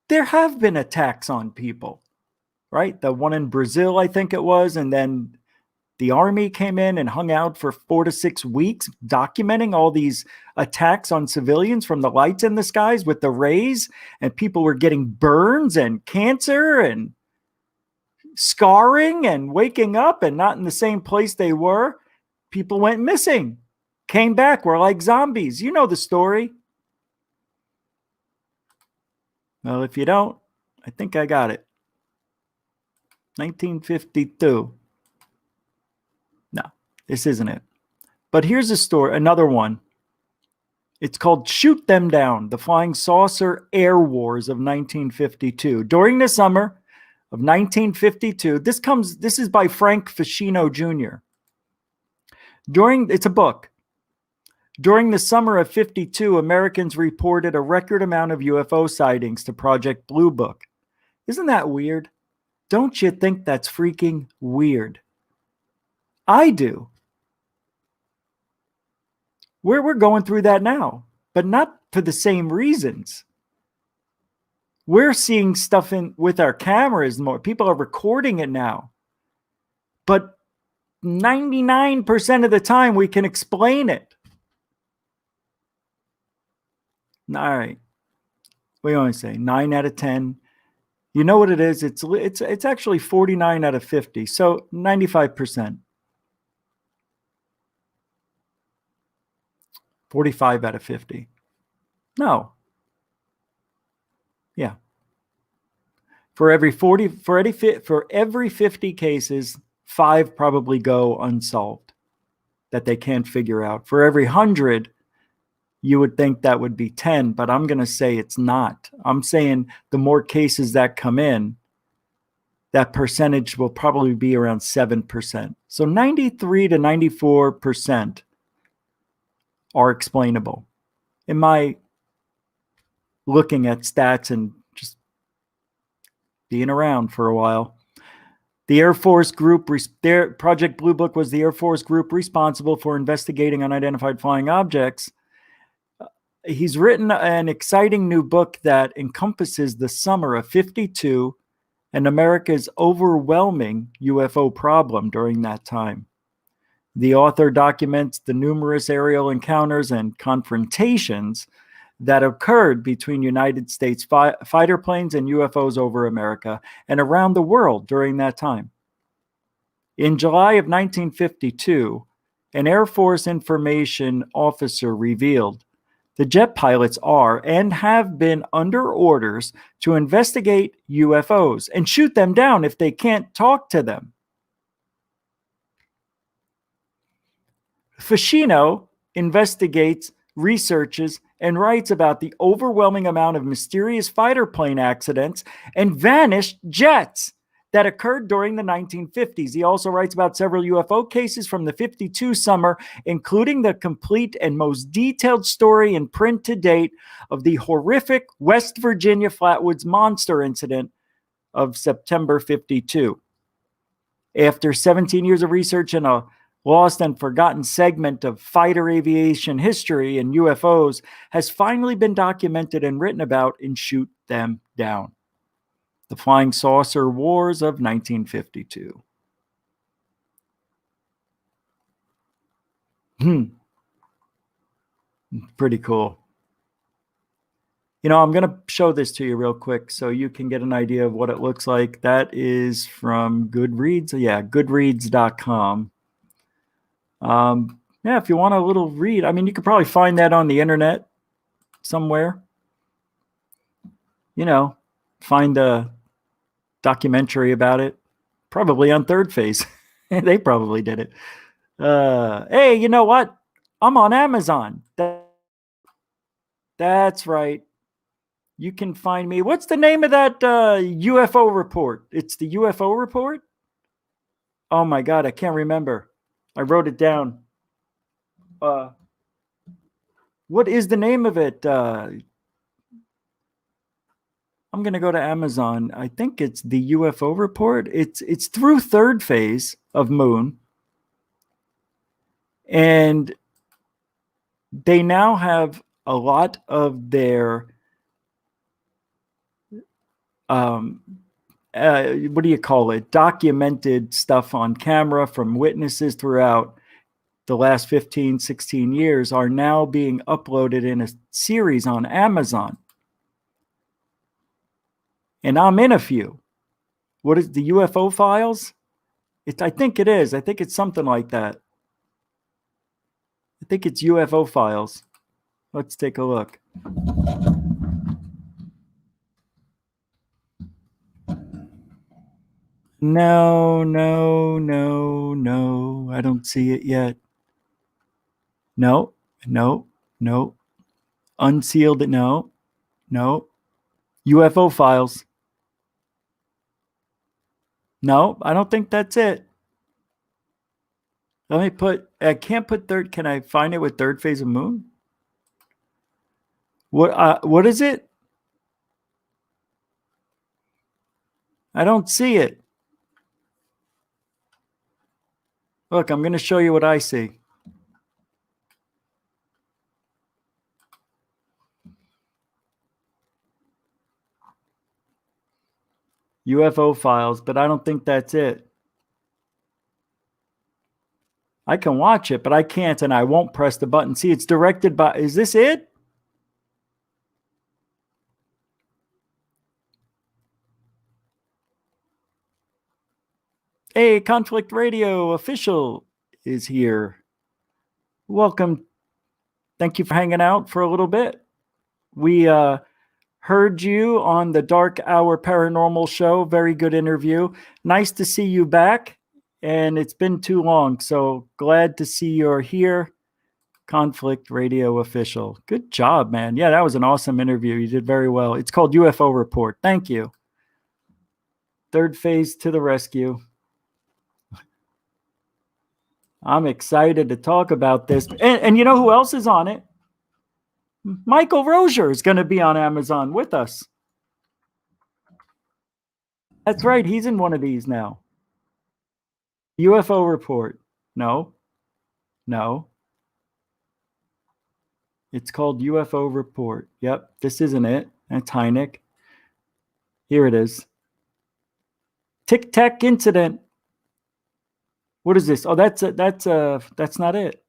There have been attacks on people, right? The one in Brazil, I think it was, and then the army came in and hung out for 4 to 6 weeks documenting all these attacks on civilians from the lights in the skies with the rays, and people were getting burns and cancer and scarring and waking up and not in the same place they were. People went missing, came back, were like zombies. You know the story. Well, if you don't, I think I got it. 1952. No, this isn't it. But here's a story, another one. It's called Shoot Them Down, the Flying Saucer Air Wars of 1952. During the summer of 1952, this is by Frank Ficino Jr. It's a book. During the summer of 52, Americans reported a record amount of UFO sightings to Project Blue Book. Isn't that weird? Don't you think that's freaking weird? I do. We're going through that now, but not for the same reasons. We're seeing stuff with our cameras more. People are recording it now. But 99% of the time we can explain it. All right. We only say 9 out of 10. You know what it is? It's actually 49 out of 50. So 95%. 45 out of 50. No. Yeah. For every 50 cases, 5 probably go unsolved that they can't figure out. For every 100, you would think that would be 10, but I'm going to say it's not. I'm saying the more cases that come in, that percentage will probably be around 7%. So 93 to 94% are explainable. In my looking at stats and just being around for a while. The Air Force group, their Project Blue Book was the Air Force group responsible for investigating unidentified flying objects. He's written an exciting new book that encompasses the summer of 52 and America's overwhelming UFO problem during that time. The author documents the numerous aerial encounters and confrontations that occurred between United States fighter planes and UFOs over America and around the world during that time. In July of 1952, an Air Force information officer revealed the jet pilots are and have been under orders to investigate UFOs and shoot them down if they can't talk to them. Ficino investigates, researches, and writes about the overwhelming amount of mysterious fighter plane accidents and vanished jets that occurred during the 1950s. He also writes about several UFO cases from the 52 summer, including the complete and most detailed story in print to date of the horrific West Virginia Flatwoods monster incident of September 52. After 17 years of research in a lost and forgotten segment of fighter aviation history, and UFOs has finally been documented and written about in Shoot Them Down: The Flying Saucer Wars of 1952. Pretty cool. You know, I'm going to show this to you real quick so you can get an idea of what it looks like. That is from Goodreads. Yeah, goodreads.com. Yeah, if you want a little read, I mean, you could probably find that on the internet somewhere. You know, find a documentary about it, probably on Third Phase. They probably did it. Hey, you know what? I'm on Amazon. That's right. You can find me. What's the name of that UFO report? It's the UFO report? Oh my God, I can't remember. I wrote it down. What is the name of it? I'm going to go to Amazon. I think it's the UFO report. It's through Third Phase of Moon. And they now have a lot of their what do you call it? Documented stuff on camera from witnesses throughout the last 15, 16 years are now being uploaded in a series on Amazon. And I'm in a few. What is the UFO files? I think it is. I think it's something like that. I think it's UFO files. Let's take a look. No. I don't see it yet. No. Unsealed it. No. UFO files. No, I don't think that's it. Let me I can't put third. Can I find it with Third Phase of Moon? What is it? I don't see it. Look, I'm going to show you what I see. UFO files, but I don't think that's it. I can watch it, but I can't, and I won't press the button. See, it's directed by, is this it? Hey, Conflict Radio official is here. Welcome. Thank you for hanging out for a little bit. We heard you on the Dark Hour Paranormal Show. Very good interview. Nice to see you back. And it's been too long, so glad to see you're here. Conflict Radio official. Good job, man. Yeah, that was an awesome interview. You did very well. It's called UFO Report. Thank you. Third Phase to the rescue. I'm excited to talk about this. And you know who else is on it? Michael Rozier is going to be on Amazon with us. That's right. He's in one of these now. UFO report. No. No. It's called UFO report. Yep, this isn't it. That's Hynek. Here it is. Tic Tac incident. What is this? Oh, that's not it.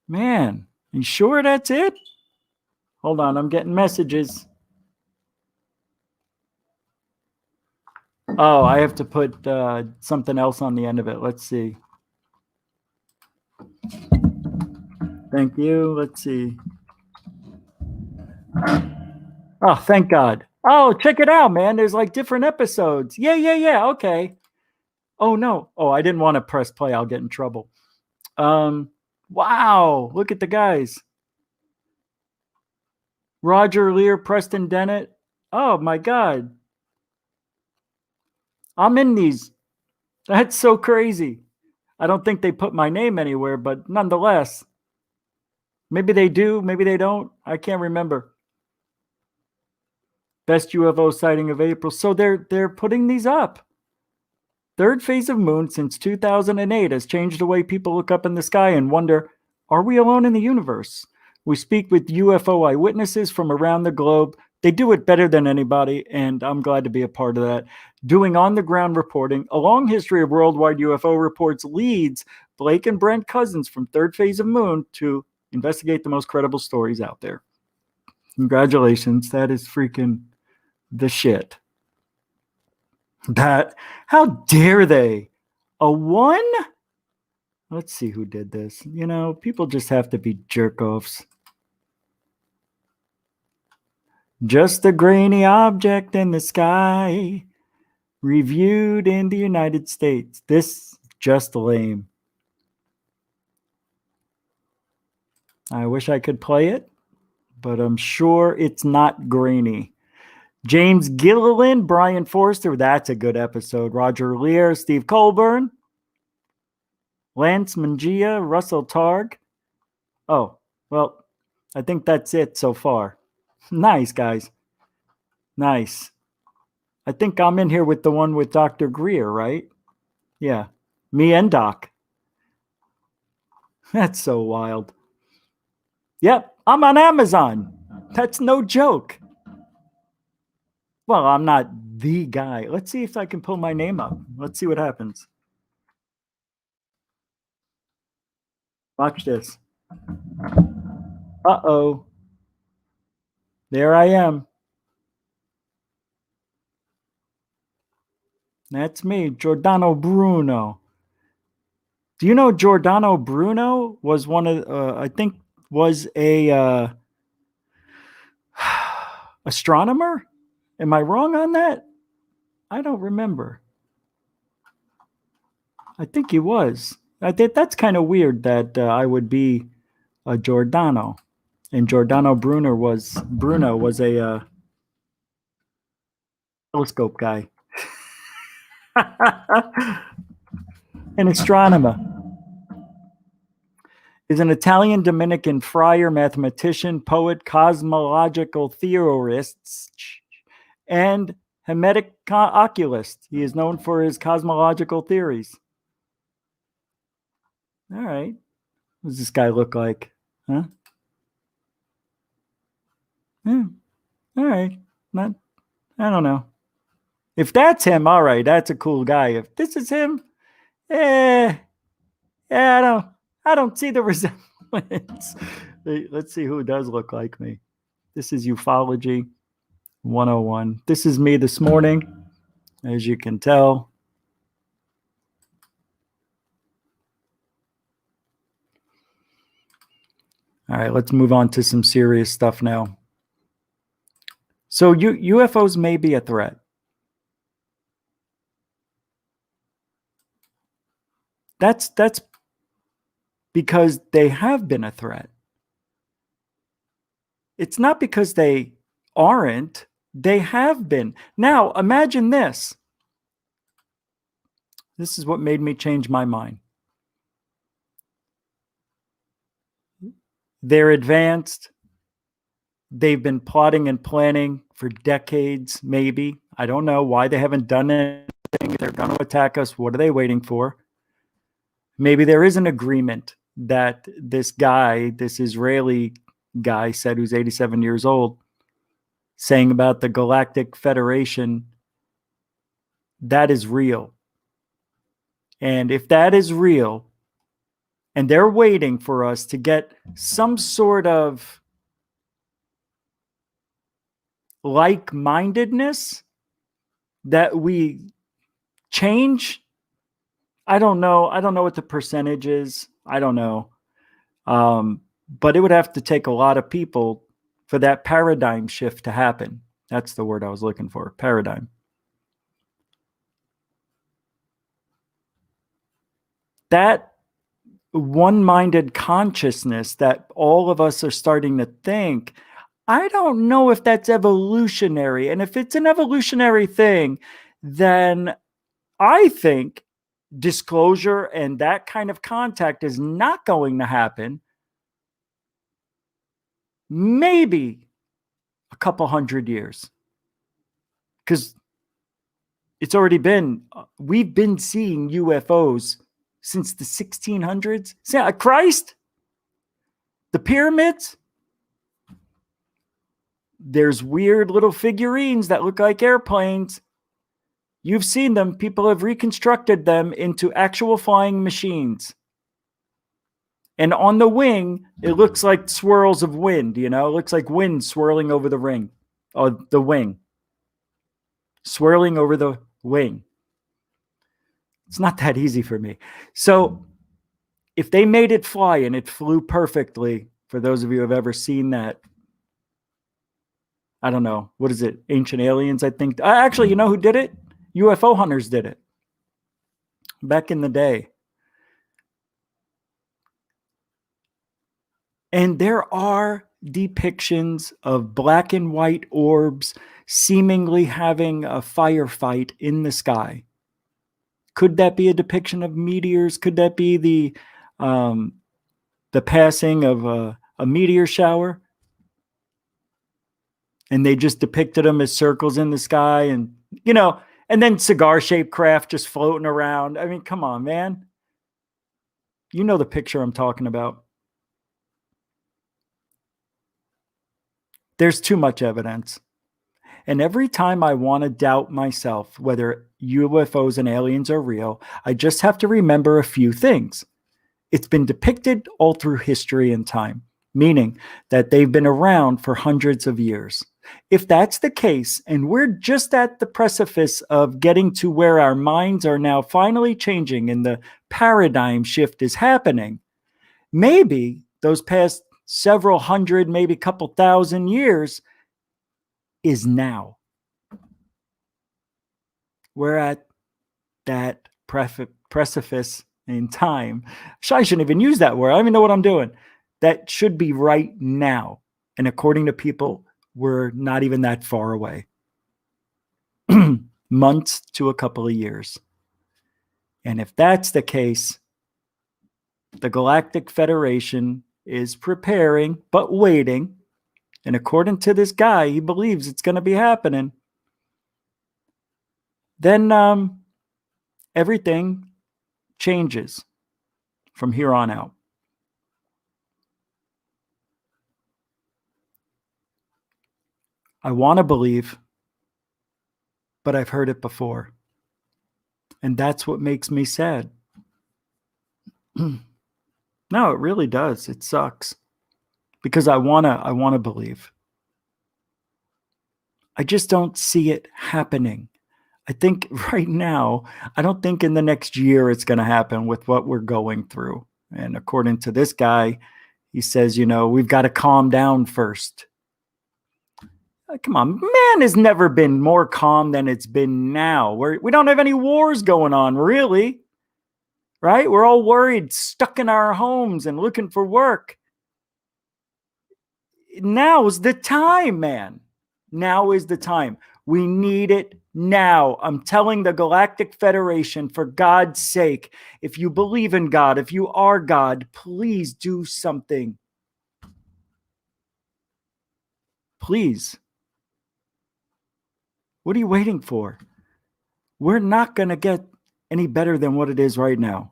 Man, you sure that's it? Hold on, I'm getting messages. Oh, I have to put something else on the end of it. Let's see. Thank you. Let's see. Oh, thank God. Oh, check it out, man. There's like different episodes. Yeah. Okay. Oh, no. Oh, I didn't want to press play. I'll get in trouble. Wow. Look at the guys. Roger Lear, Preston Dennett. Oh, my God. I'm in these. That's so crazy. I don't think they put my name anywhere, but nonetheless. Maybe they do. Maybe they don't. I can't remember. Best UFO sighting of April. So they're putting these up. Third phase of moon since 2008 has changed the way people look up in the sky and wonder, are we alone in the universe? We speak with UFO eyewitnesses from around the globe. They do it better than anybody, and I'm glad to be a part of that. Doing on-the-ground reporting, a long history of worldwide UFO reports leads Blake and Brent Cousins from Third Phase of Moon to investigate the most credible stories out there. Congratulations. That is freaking the shit. How dare they? A 1? Let's see who did this. You know, people just have to be jerk-offs. Just a grainy object in the sky, reviewed in the United States. This just lame. I wish I could play it, but I'm sure it's not grainy. James Gilliland, Brian Forster, that's a good episode. Roger Lear, Steve Colburn, Lance Mangia, Russell Targ. Oh, well, I think that's it so far. Nice, guys. Nice. I think I'm in here with the one with Dr. Greer, right? Yeah, me and Doc. That's so wild. Yep, I'm on Amazon. That's no joke. Well, I'm not the guy. Let's see if I can pull my name up. Let's see what happens. Watch this. Uh-oh. There I am. That's me, Giordano Bruno. Do you know Giordano Bruno was one of, I think, was a astronomer? Am I wrong on that? I don't remember. I think he was. I think that's kind of weird that I would be a Giordano, and Giordano Bruno was a telescope guy, an astronomer. Is an Italian Dominican friar, mathematician, poet, cosmological theorist, and Hermetic oculist. He is known for his cosmological theories. All right. What does this guy look like? Huh? Yeah. All right. I don't know. If that's him, all right, that's a cool guy. If this is him, yeah, I don't see the resemblance. Let's see who does look like me. This is Ufology 101. This is me this morning, as you can tell. All right, let's move on to some serious stuff now. So UFOs may be a threat. That's because they have been a threat. It's not because they aren't. They have been. Now, imagine this. This is what made me change my mind. They're advanced. They've been plotting and planning for decades, maybe. I don't know why they haven't done it thing. If they're going to attack us, what are they waiting for? Maybe there is an agreement that this guy, this Israeli guy said, who's 87 years old, saying about the Galactic Federation, that is real. And if that is real, and they're waiting for us to get some sort of like-mindedness that we change. I don't know. I don't know what the percentage is. I don't know. But it would have to take a lot of people for that paradigm shift to happen. That's the word I was looking for. Paradigm. That one-minded consciousness that all of us are starting to think, I don't know if that's evolutionary. And if it's an evolutionary thing, then I think disclosure and that kind of contact is not going to happen. Maybe a couple hundred years. Because it's already been, we've been seeing UFOs since the 1600s. Christ, the pyramids, there's weird little figurines that look like airplanes. You've seen them. People have reconstructed them into actual flying machines. And on the wing, it looks like swirls of wind, It looks like wind swirling over the ring, or the wing. Swirling over the wing. It's not that easy for me. So if they made it fly and it flew perfectly, for those of you who have ever seen that, I don't know, what is it? Ancient Aliens, I think. Actually, you know who did it? UFO hunters did it back in the day. And there are depictions of black and white orbs seemingly having a firefight in the sky. Could that be a depiction of meteors? Could that be the passing of a meteor shower? And they just depicted them as circles in the sky, and and then cigar-shaped craft just floating around. I mean, come on, man. You know the picture I'm talking about. There's too much evidence. And every time I want to doubt myself whether UFOs and aliens are real, I just have to remember a few things. It's been depicted all through history and time, meaning that they've been around for hundreds of years. If that's the case, and we're just at the precipice of getting to where our minds are now finally changing and the paradigm shift is happening, maybe those past several hundred, maybe a couple thousand years is now. We're at that precipice in time. I shouldn't even use that word. I don't even know what I'm doing. That should be right now. And according to people, we're not even that far away. Months to a couple of years. And if that's the case, the Galactic Federation is preparing, but waiting. And according to this guy, he believes it's going to be happening. Then everything changes from here on out. I want to believe, but I've heard it before. And that's what makes me sad. No, it really does. It sucks. Because I wanna believe. I just don't see it happening. I think right now, I don't think in the next year it's going to happen with what we're going through. And according to this guy, he says, we've got to calm down first. Come on, man has never been more calm than it's been now. We don't have any wars going on, really. Right? We're all worried, stuck in our homes and looking for work. Now's the time, man. Now is the time. We need it now. I'm telling the Galactic Federation, for God's sake, if you believe in God, if you are God, please do something. Please. What are you waiting for? we're not going to get any better than what it is right now.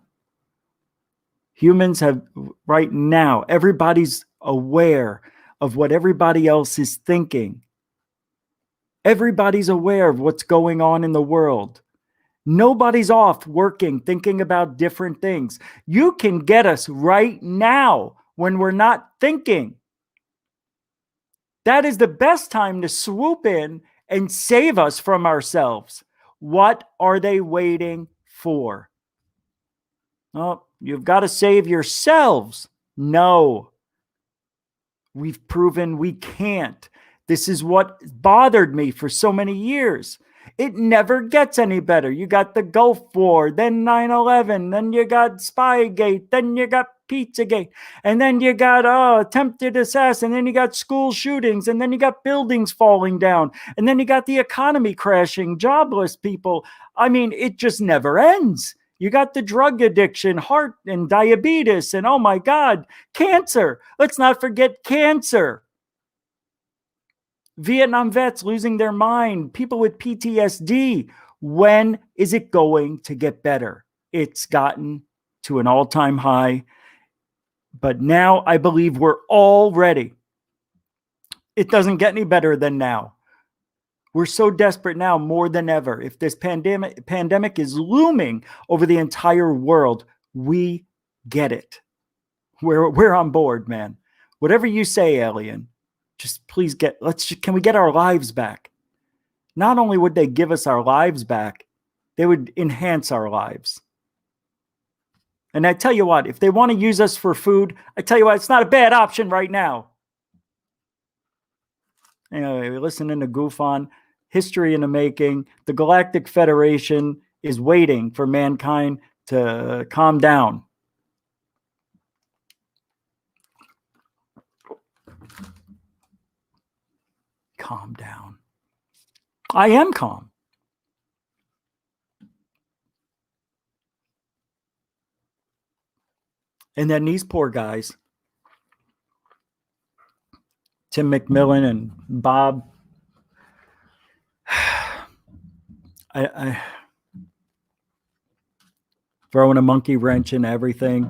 Humans have, right now, everybody's aware of what everybody else is thinking. Everybody's aware of what's going on in the world. Nobody's off working, thinking about different things. You can get us right now when we're not thinking. That is the best time to swoop in and save us from ourselves. What are they waiting for? Oh, you've got to save yourselves. No. We've proven we can't. This is what bothered me for so many years. It never gets any better. You got the Gulf War, then 9/11, then you got Spygate, then you got Pizzagate, and then you got attempted assassin, then you got school shootings, and then you got buildings falling down, and then you got the economy crashing, jobless people. I mean, it just never ends. You got the drug addiction, heart and diabetes, and oh my God, cancer. Let's not forget cancer. Vietnam vets losing their mind, people with PTSD. When is it going to get better? It's gotten to an all-time high, but now I believe we're all ready. It doesn't get any better than now. We're so desperate now more than ever. If this pandemic is looming over the entire world, we get it. We're on board, man. Whatever you say, alien. Just please can we get our lives back? Not only would they give us our lives back, they would enhance our lives. And I tell you what, if they want to use us for food, I tell you what, it's not a bad option right now. Anyway, we're listening to Goof On, history in the making. The Galactic Federation is waiting for mankind to calm down. Calm down. I am calm. And then these poor guys, Tim McMillan and Bob, I throwing a monkey wrench in everything,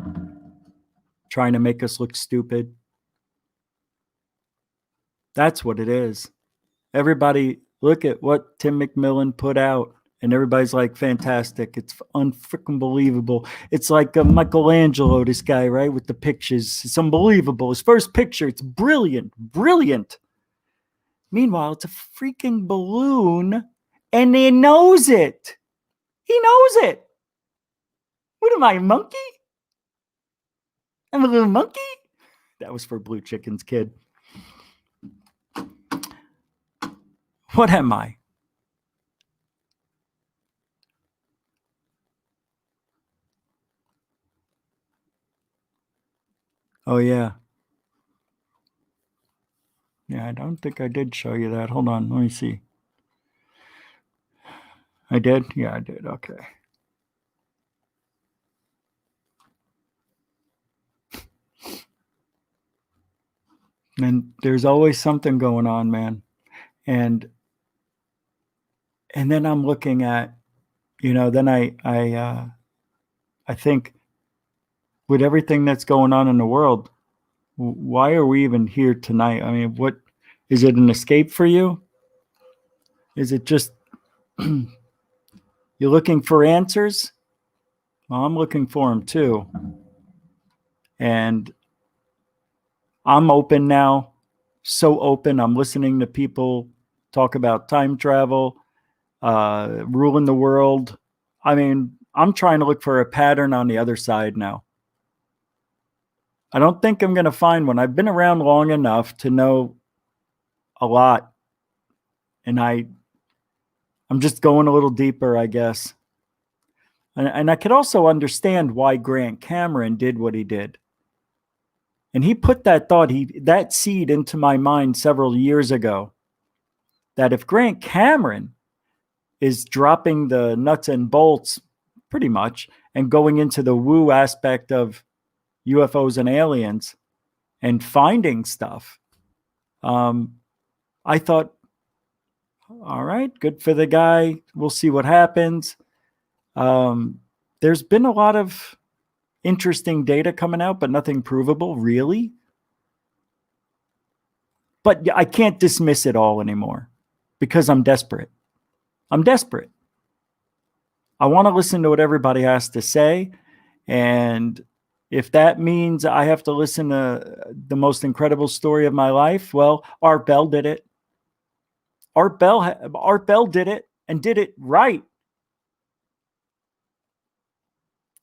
trying to make us look stupid. That's what it is. Everybody, look at what Tim McMillan put out, and everybody's like, fantastic. It's unfreaking believable. It's like Michelangelo, this guy, right, with the pictures. It's unbelievable. His first picture, it's brilliant, brilliant. Meanwhile, it's a freaking balloon, and he knows it. He knows it. What am I, a monkey? I'm a little monkey? That was for Blue Chicken's kid. What am I? Oh, yeah. Yeah, I don't think I did show you that. Hold on. Let me see. I did? Yeah, I did. Okay. And there's always something going on, man. And then I'm looking at, then I think with everything that's going on in the world, why are we even here tonight? I mean, what is it, an escape for you? Is it just you're looking for answers? Well, I'm looking for them too. And I'm open now, so open. I'm listening to people talk about time travel, ruling the world. I mean, I'm trying to look for a pattern on the other side now. I don't think I'm going to find one. I've been around long enough to know a lot. And I'm just going a little deeper, I guess. And I could also understand why Grant Cameron did what he did. And he put that seed into my mind several years ago, that if Grant Cameron is dropping the nuts and bolts pretty much and going into the woo aspect of UFOs and aliens and finding stuff, I thought, All right, good for the guy. We'll see what happens. There's been a lot of interesting data coming out, but nothing provable, really. But I can't dismiss it all anymore because I'm desperate. I'm desperate. I want to listen to what everybody has to say. And if that means I have to listen to the most incredible story of my life, well, Art Bell did it. Art Bell did it and did it right.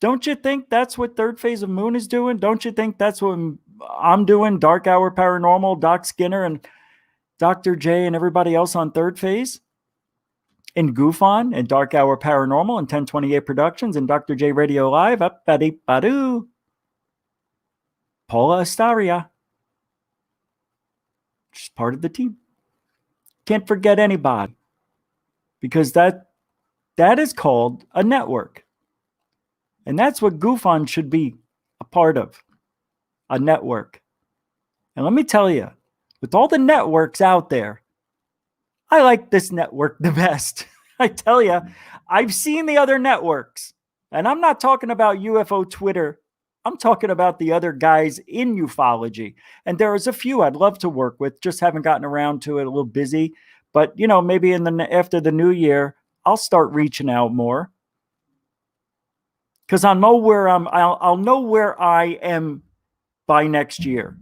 Don't you think that's what Third Phase of Moon is doing? Don't you think that's what I'm doing? Dark Hour Paranormal, Doc Skinner, and Dr. J, and everybody else on Third Phase? And Goofon, and Dark Hour Paranormal, and 1028 Productions, and Dr. J Radio Live, up badee badoo. Paula Astaria. She's part of the team. Can't forget anybody. Because that is called a network. And that's what Goofon should be a part of. A network. And let me tell you, with all the networks out there, I like this network the best. I tell you, I've seen the other networks. And I'm not talking about UFO Twitter. I'm talking about the other guys in ufology. And there is a few I'd love to work with. Just haven't gotten around to it. A little busy. But, you know, maybe after the new year, I'll start reaching out more. Because I'll know where I'll know where I am by next year.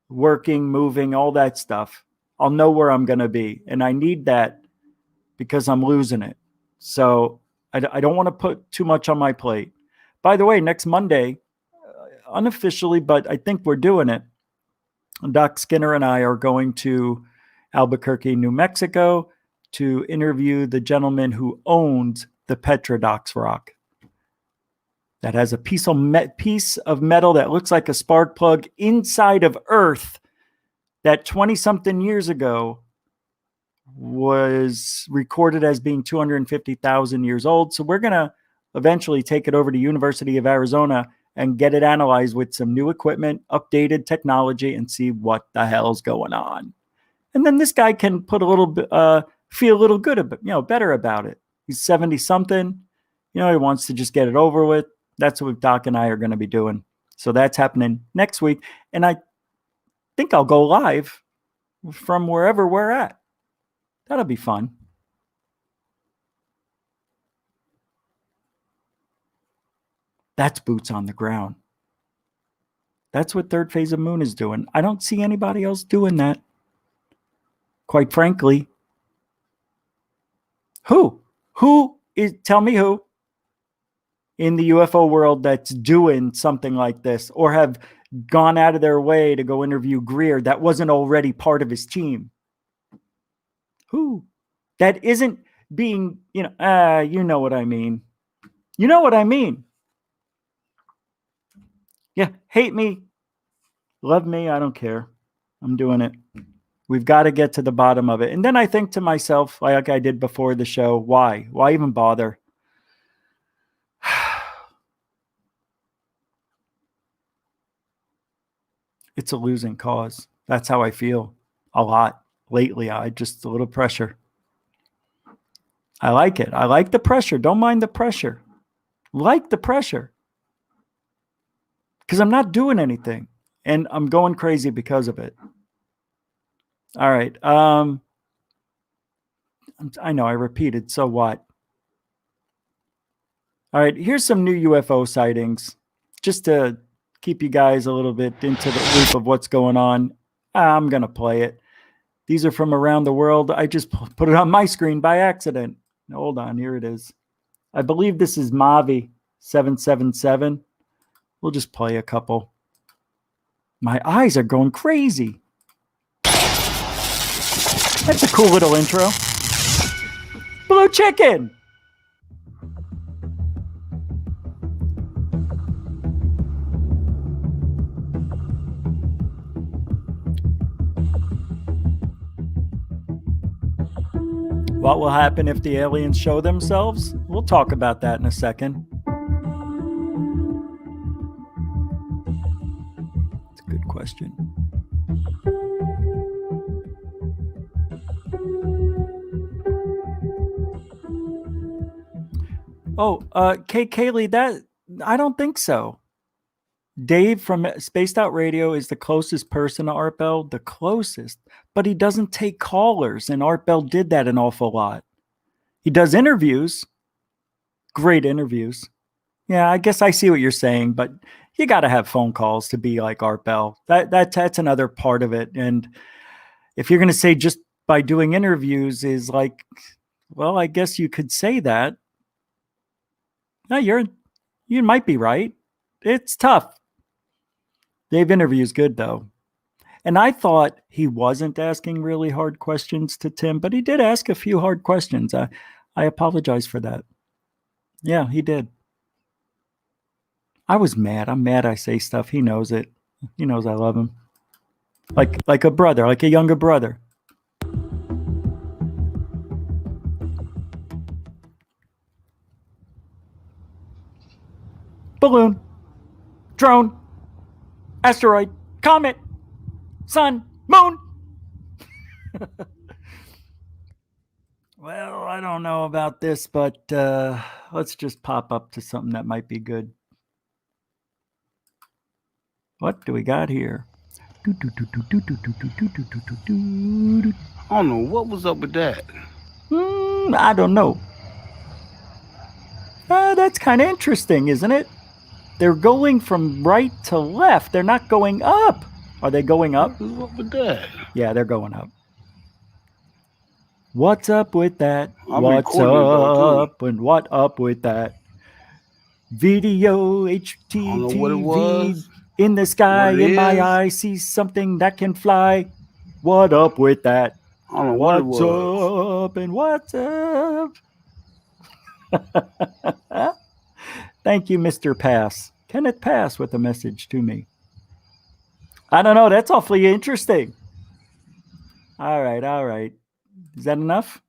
Working, moving, all that stuff. I'll know where I'm going to be. And I need that because I'm losing it. So I don't want to put too much on my plate. By the way, next Monday, unofficially, but I think we're doing it, Doc Skinner and I are going to Albuquerque, New Mexico to interview the gentleman who owns the Petrodox rock. That has a piece of metal that looks like a spark plug inside of Earth that 20-something years ago was recorded as being 250,000 years old. So we're going to eventually take it over to University of Arizona and get it analyzed with some new equipment, updated technology, and see what the hell's going on. And then this guy can put a little bit, feel a little good, better about it. He's 70-something. He wants to just get it over with. That's what Doc and I are going to be doing. So that's happening next week. And I think I'll go live from wherever we're at. That'll be fun. That's boots on the ground. That's what Third Phase of Moon is doing. I don't see anybody else doing that. Quite frankly. Who? Tell me who in the UFO world that's doing something like this or have gone out of their way to go interview Greer that wasn't already part of his team. Who? That isn't being, you know what I mean. You know what I mean. Yeah, hate me, love me, I don't care. I'm doing it. We've got to get to the bottom of it. And then I think to myself, like I did before the show, why? Why even bother? It's a losing cause. That's how I feel a lot lately. Just a little pressure. I like it. I like the pressure. Don't mind the pressure. Like the pressure. Because I'm not doing anything. And I'm going crazy because of it. All right. I know I repeated. So what? All right. Here's some new UFO sightings. Just to keep you guys a little bit into the loop of what's going on. I'm going to play it. These are from around the world. I just put it on my screen by accident. Hold on. Here it is. I believe this is Mavi 777. We'll just play a couple. My eyes are going crazy. That's a cool little intro. Blue chicken. What will happen if the aliens show themselves? We'll talk about that in a second. It's a good question. Oh, Kaylee, that I don't think so. Dave from Spaced Out Radio is the closest person to Art Bell, the closest, but he doesn't take callers, and Art Bell did that an awful lot. He does interviews, great interviews. Yeah, I guess I see what you're saying, but you got to have phone calls to be like Art Bell. That's another part of it. And if you're going to say just by doing interviews is like, well, I guess you could say that. No, you might be right. It's tough. Dave interviews good though. And I thought he wasn't asking really hard questions to Tim, but he did ask a few hard questions. I apologize for that. Yeah, he did. I was mad. I'm mad I say stuff. He knows it. He knows I love him. Like a brother, like a younger brother. Balloon. Drone. Asteroid. Comet. Sun. Moon. Well, I don't know about this, but let's just pop up to something that might be good. What do we got here? I don't know what was up with that. I don't know. That's kind of interesting, isn't it? They're going from right to left. They're not going up. Are they going up? What was up with that? Yeah, they're going up. What's up with that? I'm What's recording it, though, up and what up with that? Video I don't know what it HTTV was. in the sky. What it In my is. eye, see something that can fly. What up with that? I don't know what it What's was. up and what's up? Thank you, Mr. Pass. Kenneth Pass with a message to me. I don't know. That's awfully interesting. All right. Is that enough?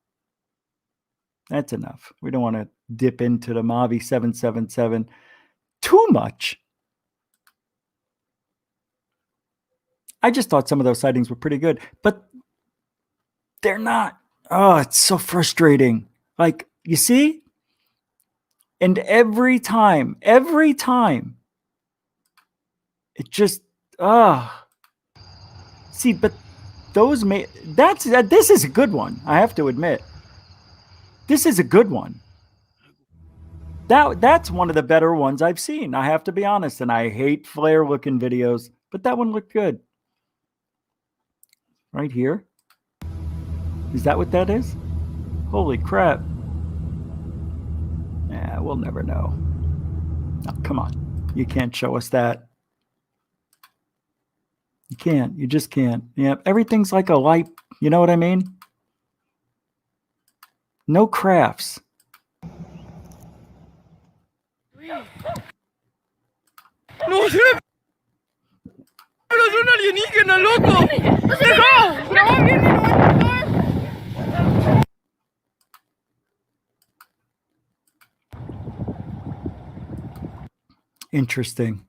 That's enough. We don't want to dip into the Mavi 777 too much. I just thought some of those sightings were pretty good, but they're not. Oh, it's so frustrating. Like, you see? And every time, it just, see, but those this is a good one. I have to admit, this is a good one. That's one of the better ones I've seen. I have to be honest, and I hate flare looking videos, but that one looked good. Right here. Is that what that is? Holy crap. Yeah, we'll never know. No, come on. You can't show us that. You can't. You just can't. Yeah, everything's like a light. You know what I mean? No crafts. ¡No sé! ¡Pero es un alienígena, loco! ¡Dejado! ¡Grabó bien y lo voy a cortar! Interesting.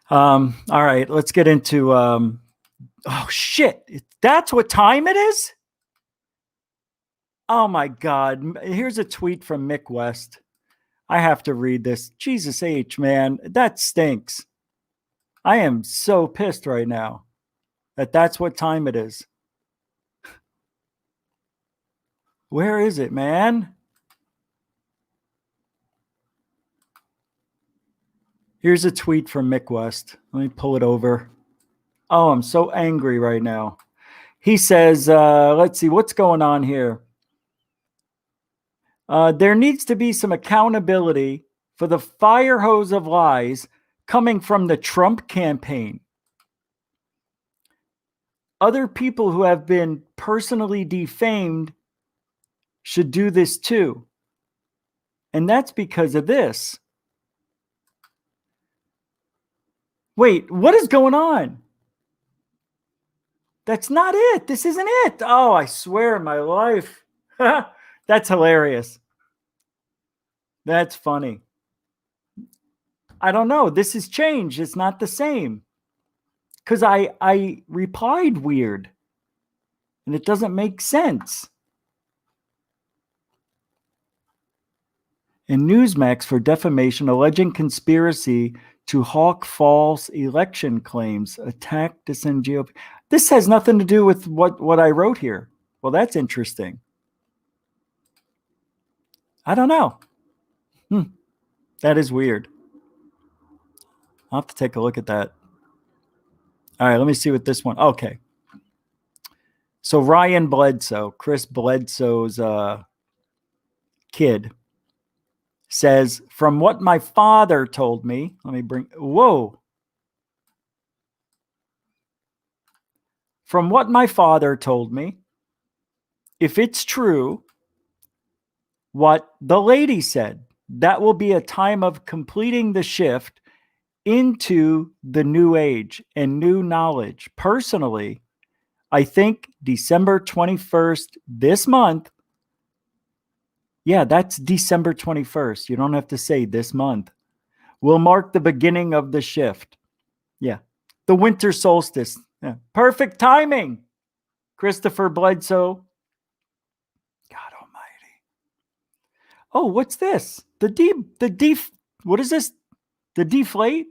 All right, let's get into oh shit. That's what time it is? Oh my God. Here's a tweet from Mick West. I have to read this. Jesus H, man, that stinks. I am so pissed right now that's what time it is. Where is it, man? Here's a tweet from Mick West. Let me pull it over. Oh, I'm so angry right now. He says, let's see, what's going on here? There needs to be some accountability for the fire hose of lies coming from the Trump campaign. Other people who have been personally defamed should do this too. And that's because of this. Wait, what is going on? That's not it. This isn't it. Oh, I swear in my life. That's hilarious. That's funny. I don't know. This has changed. It's not the same. Because I replied weird. And it doesn't make sense. and Newsmax for defamation, alleging conspiracy to hawk false election claims, attack, dissent GOP. This has nothing to do with what I wrote here. Well, that's interesting. I don't know. That is weird. I'll have to take a look at that. All right, let me see what this one. Okay. So Ryan Bledsoe, Chris Bledsoe's kid, says, from what my father told me, From what my father told me, if it's true, what the lady said, that will be a time of completing the shift into the new age and new knowledge. Personally, I think December 21st this month. Yeah, that's December 21st. You don't have to say this month. Will mark the beginning of the shift. Yeah. The winter solstice. Yeah. Perfect timing. Christopher Bledsoe. God almighty. Oh, what's this? What is this? The deflate?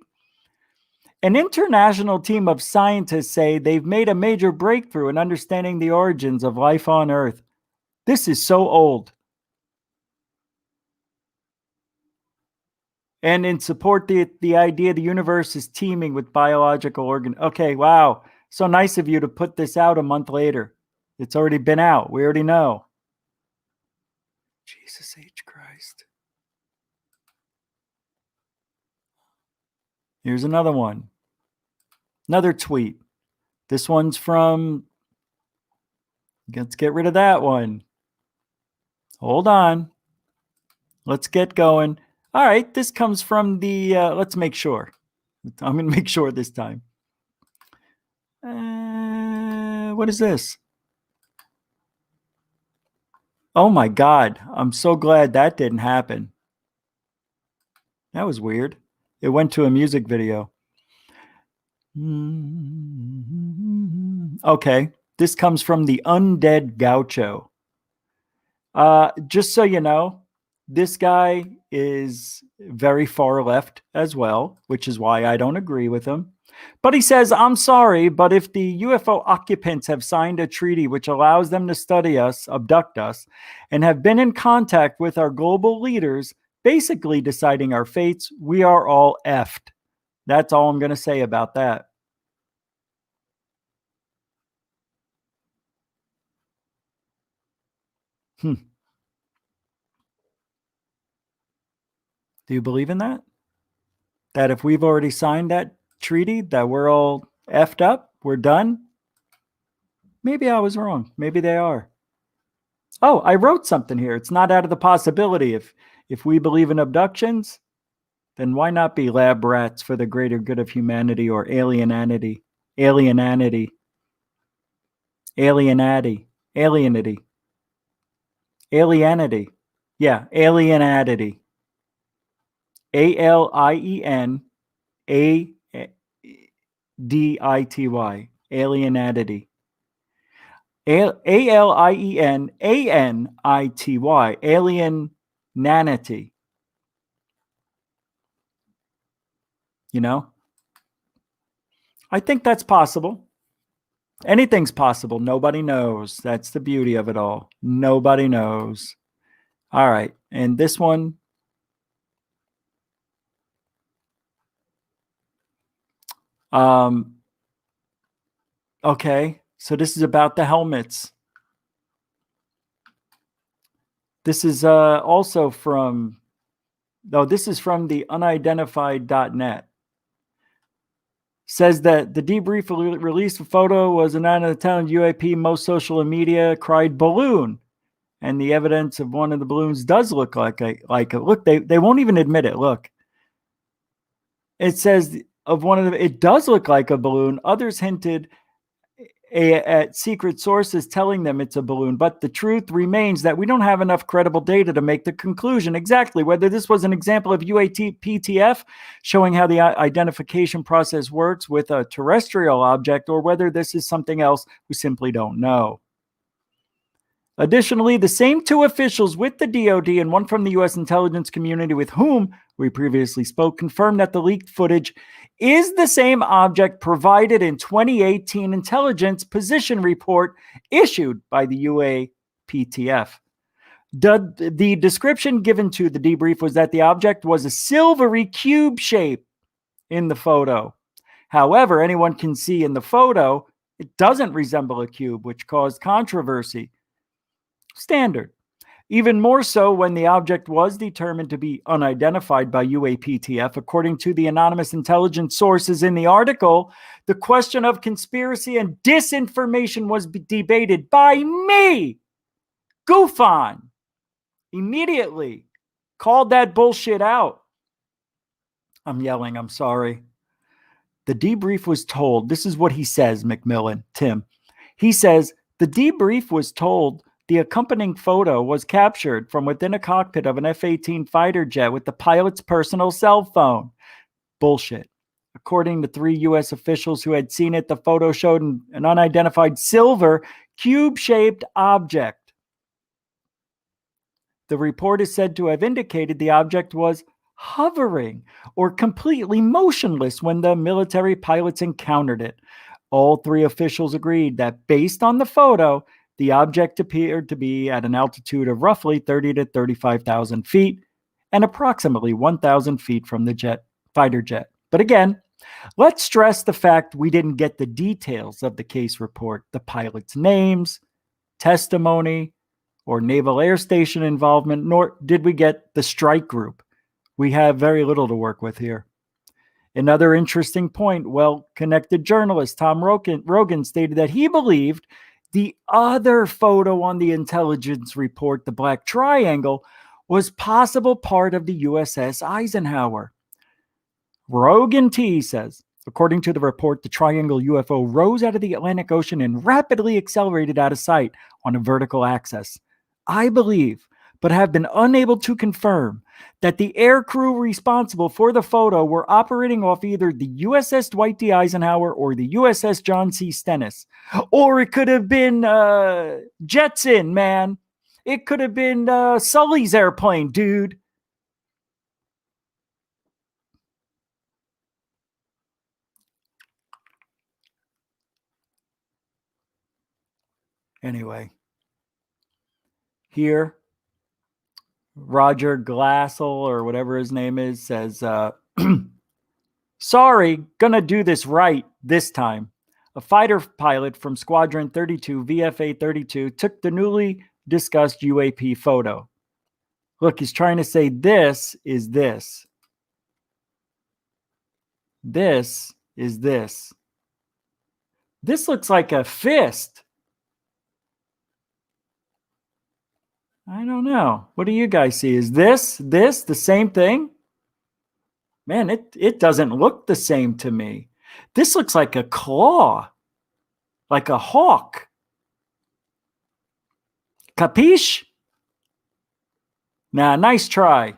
An international team of scientists say they've made a major breakthrough in understanding the origins of life on Earth. This is so old. And in support the idea the universe is teeming with biological organ. Okay, wow. So nice of you to put this out a month later. It's already been out. We already know. Jesus H. Christ. Here's another one. Another tweet. This one's from, let's get rid of that one. Hold on. Let's get going. All right, this comes from the, let's make sure. I'm going to make sure this time. What is this? Oh my God. I'm so glad that didn't happen. That was weird. It went to a music video. Okay. This comes from the Undead Gaucho. Just so you know, this guy is very far left as well, which is why I don't agree with him. But he says, I'm sorry, but if the UFO occupants have signed a treaty which allows them to study us, abduct us, and have been in contact with our global leaders, basically deciding our fates, we are all effed. That's all I'm going to say about that. Do you believe in that? That if we've already signed that treaty, that we're all effed up, we're done? Maybe I was wrong. Maybe they are. Oh, I wrote something here. It's not out of the possibility. If we believe in abductions, then why not be lab rats for the greater good of humanity or alienanity? Alienanity. Alienanity. Alienity. Alienity. Yeah, alienanity. ALIENADITY. Alienanity. ALIENANITY. Alienanity. You know? I think that's possible. Anything's possible. Nobody knows. That's the beauty of it all. Nobody knows. All right. And this one. Okay. So this is about the helmets. This is also from, this is from the unidentified.net. Says that the debrief released a photo was a 9 out of 10 UAP. Most social media cried balloon. And the evidence of one of the balloons does look like a look, they won't even admit it. Look. It says of one of them, it does look like a balloon. Others hinted at secret sources telling them it's a balloon, but the truth remains that we don't have enough credible data to make the conclusion exactly whether this was an example of UAPTF showing how the identification process works with a terrestrial object, or whether this is something else we simply don't know. Additionally, the same two officials with the DoD and one from the U.S. intelligence community with whom we previously spoke confirmed that the leaked footage is the same object provided in 2018 intelligence position report issued by the UAPTF. The description given to the debrief was that the object was a silvery cube shape in the photo. However, anyone can see in the photo, it doesn't resemble a cube, which caused controversy. Standard. Even more so when the object was determined to be unidentified by UAPTF. According to the anonymous intelligence sources in the article, the question of conspiracy and disinformation was debated by me. Goofon immediately called that bullshit out. I'm yelling, I'm sorry. The debrief was told, this is what he says, McMillan, Tim. He says, the debrief was told the accompanying photo was captured from within a cockpit of an F-18 fighter jet with the pilot's personal cell phone. Bullshit. According to 3 U.S. officials who had seen it, the photo showed an unidentified silver cube-shaped object. The report is said to have indicated the object was hovering or completely motionless when the military pilots encountered it. All 3 officials agreed that based on the photo, the object appeared to be at an altitude of roughly 30 to 35,000 feet and approximately 1,000 feet from the fighter jet. But again, let's stress the fact we didn't get the details of the case report, the pilots' names, testimony, or Naval Air Station involvement, nor did we get the strike group. We have very little to work with here. Another interesting point, well-connected journalist Tom Rogan stated that he believed the other photo on the intelligence report, the black triangle, was possible part of the USS Eisenhower. Rogan T says, according to the report, the triangle UFO rose out of the Atlantic Ocean and rapidly accelerated out of sight on a vertical axis. I believe, but have been unable to confirm, that the air crew responsible for the photo were operating off either the USS Dwight D. Eisenhower or the USS John C. Stennis. Or it could have been Jetson, man. It could have been Sully's airplane, dude. Anyway, here, Roger Glassel, or whatever his name is, says, sorry, gonna do this right this time. A fighter pilot from Squadron 32, VFA 32, took the newly discussed UAP photo. Look, he's trying to say this is this. This is this. This looks like a fist. I don't know. What do you guys see? Is this the same thing? Man, it doesn't look the same to me. This looks like a claw, like a hawk. Capiche? Nah, nice try.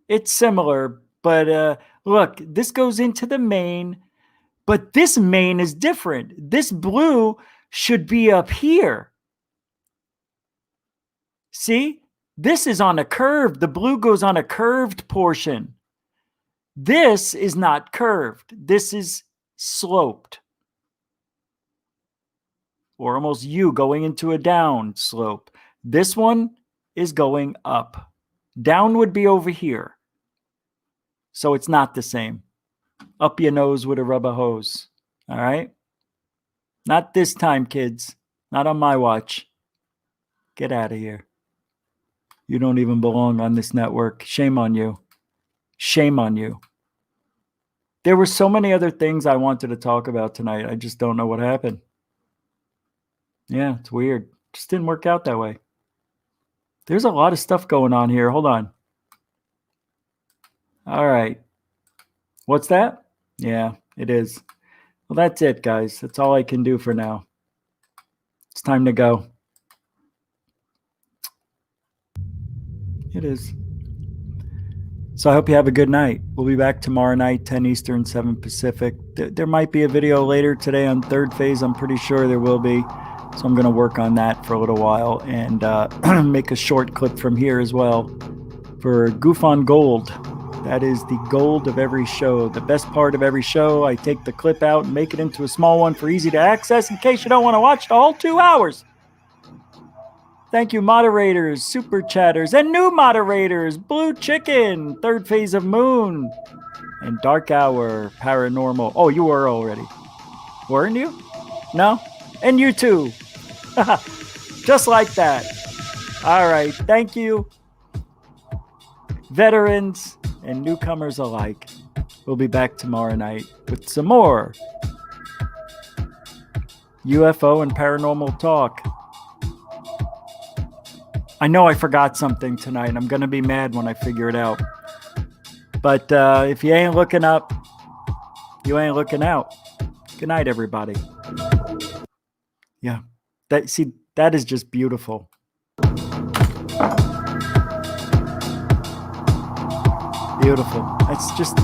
It's similar, but look, this goes into the main, but this main is different. This blue should be up here. See, this is on a curve. The blue goes on a curved portion. This is not curved. This is sloped. Or almost U going into a down slope. This one is going up. Down would be over here. So it's not the same. Up your nose with a rubber hose. All right? Not this time, kids. Not on my watch. Get out of here. You don't even belong on this network. Shame on you. Shame on you. There were so many other things I wanted to talk about tonight. I just don't know what happened. Yeah, it's weird. Just didn't work out that way. There's a lot of stuff going on here. Hold on. All right. What's that? Yeah, it is. Well, that's it, guys. That's all I can do for now. It's time to go. It is. So I hope you have a good night. We'll be back tomorrow night, 10 Eastern, 7 Pacific. There might be a video later today on Third Phase. I'm pretty sure there will be. So I'm going to work on that for a little while and make a short clip from here as well for Goof on Gold. That is the gold of every show. The best part of every show, I take the clip out and make it into a small one for easy to access in case you don't want to watch the whole 2 hours. Thank you, moderators, super chatters, and new moderators, Blue Chicken, Third Phase of Moon, and Dark Hour, Paranormal. Oh, you were already. Weren't you? No? And you too. Just like that. All right. Thank you, veterans and newcomers alike. We'll be back tomorrow night with some more UFO and paranormal talk. I know I forgot something tonight. I'm going to be mad when I figure it out. But if you ain't looking up, you ain't looking out. Good night, everybody. Yeah. That is just beautiful. Beautiful. It's just...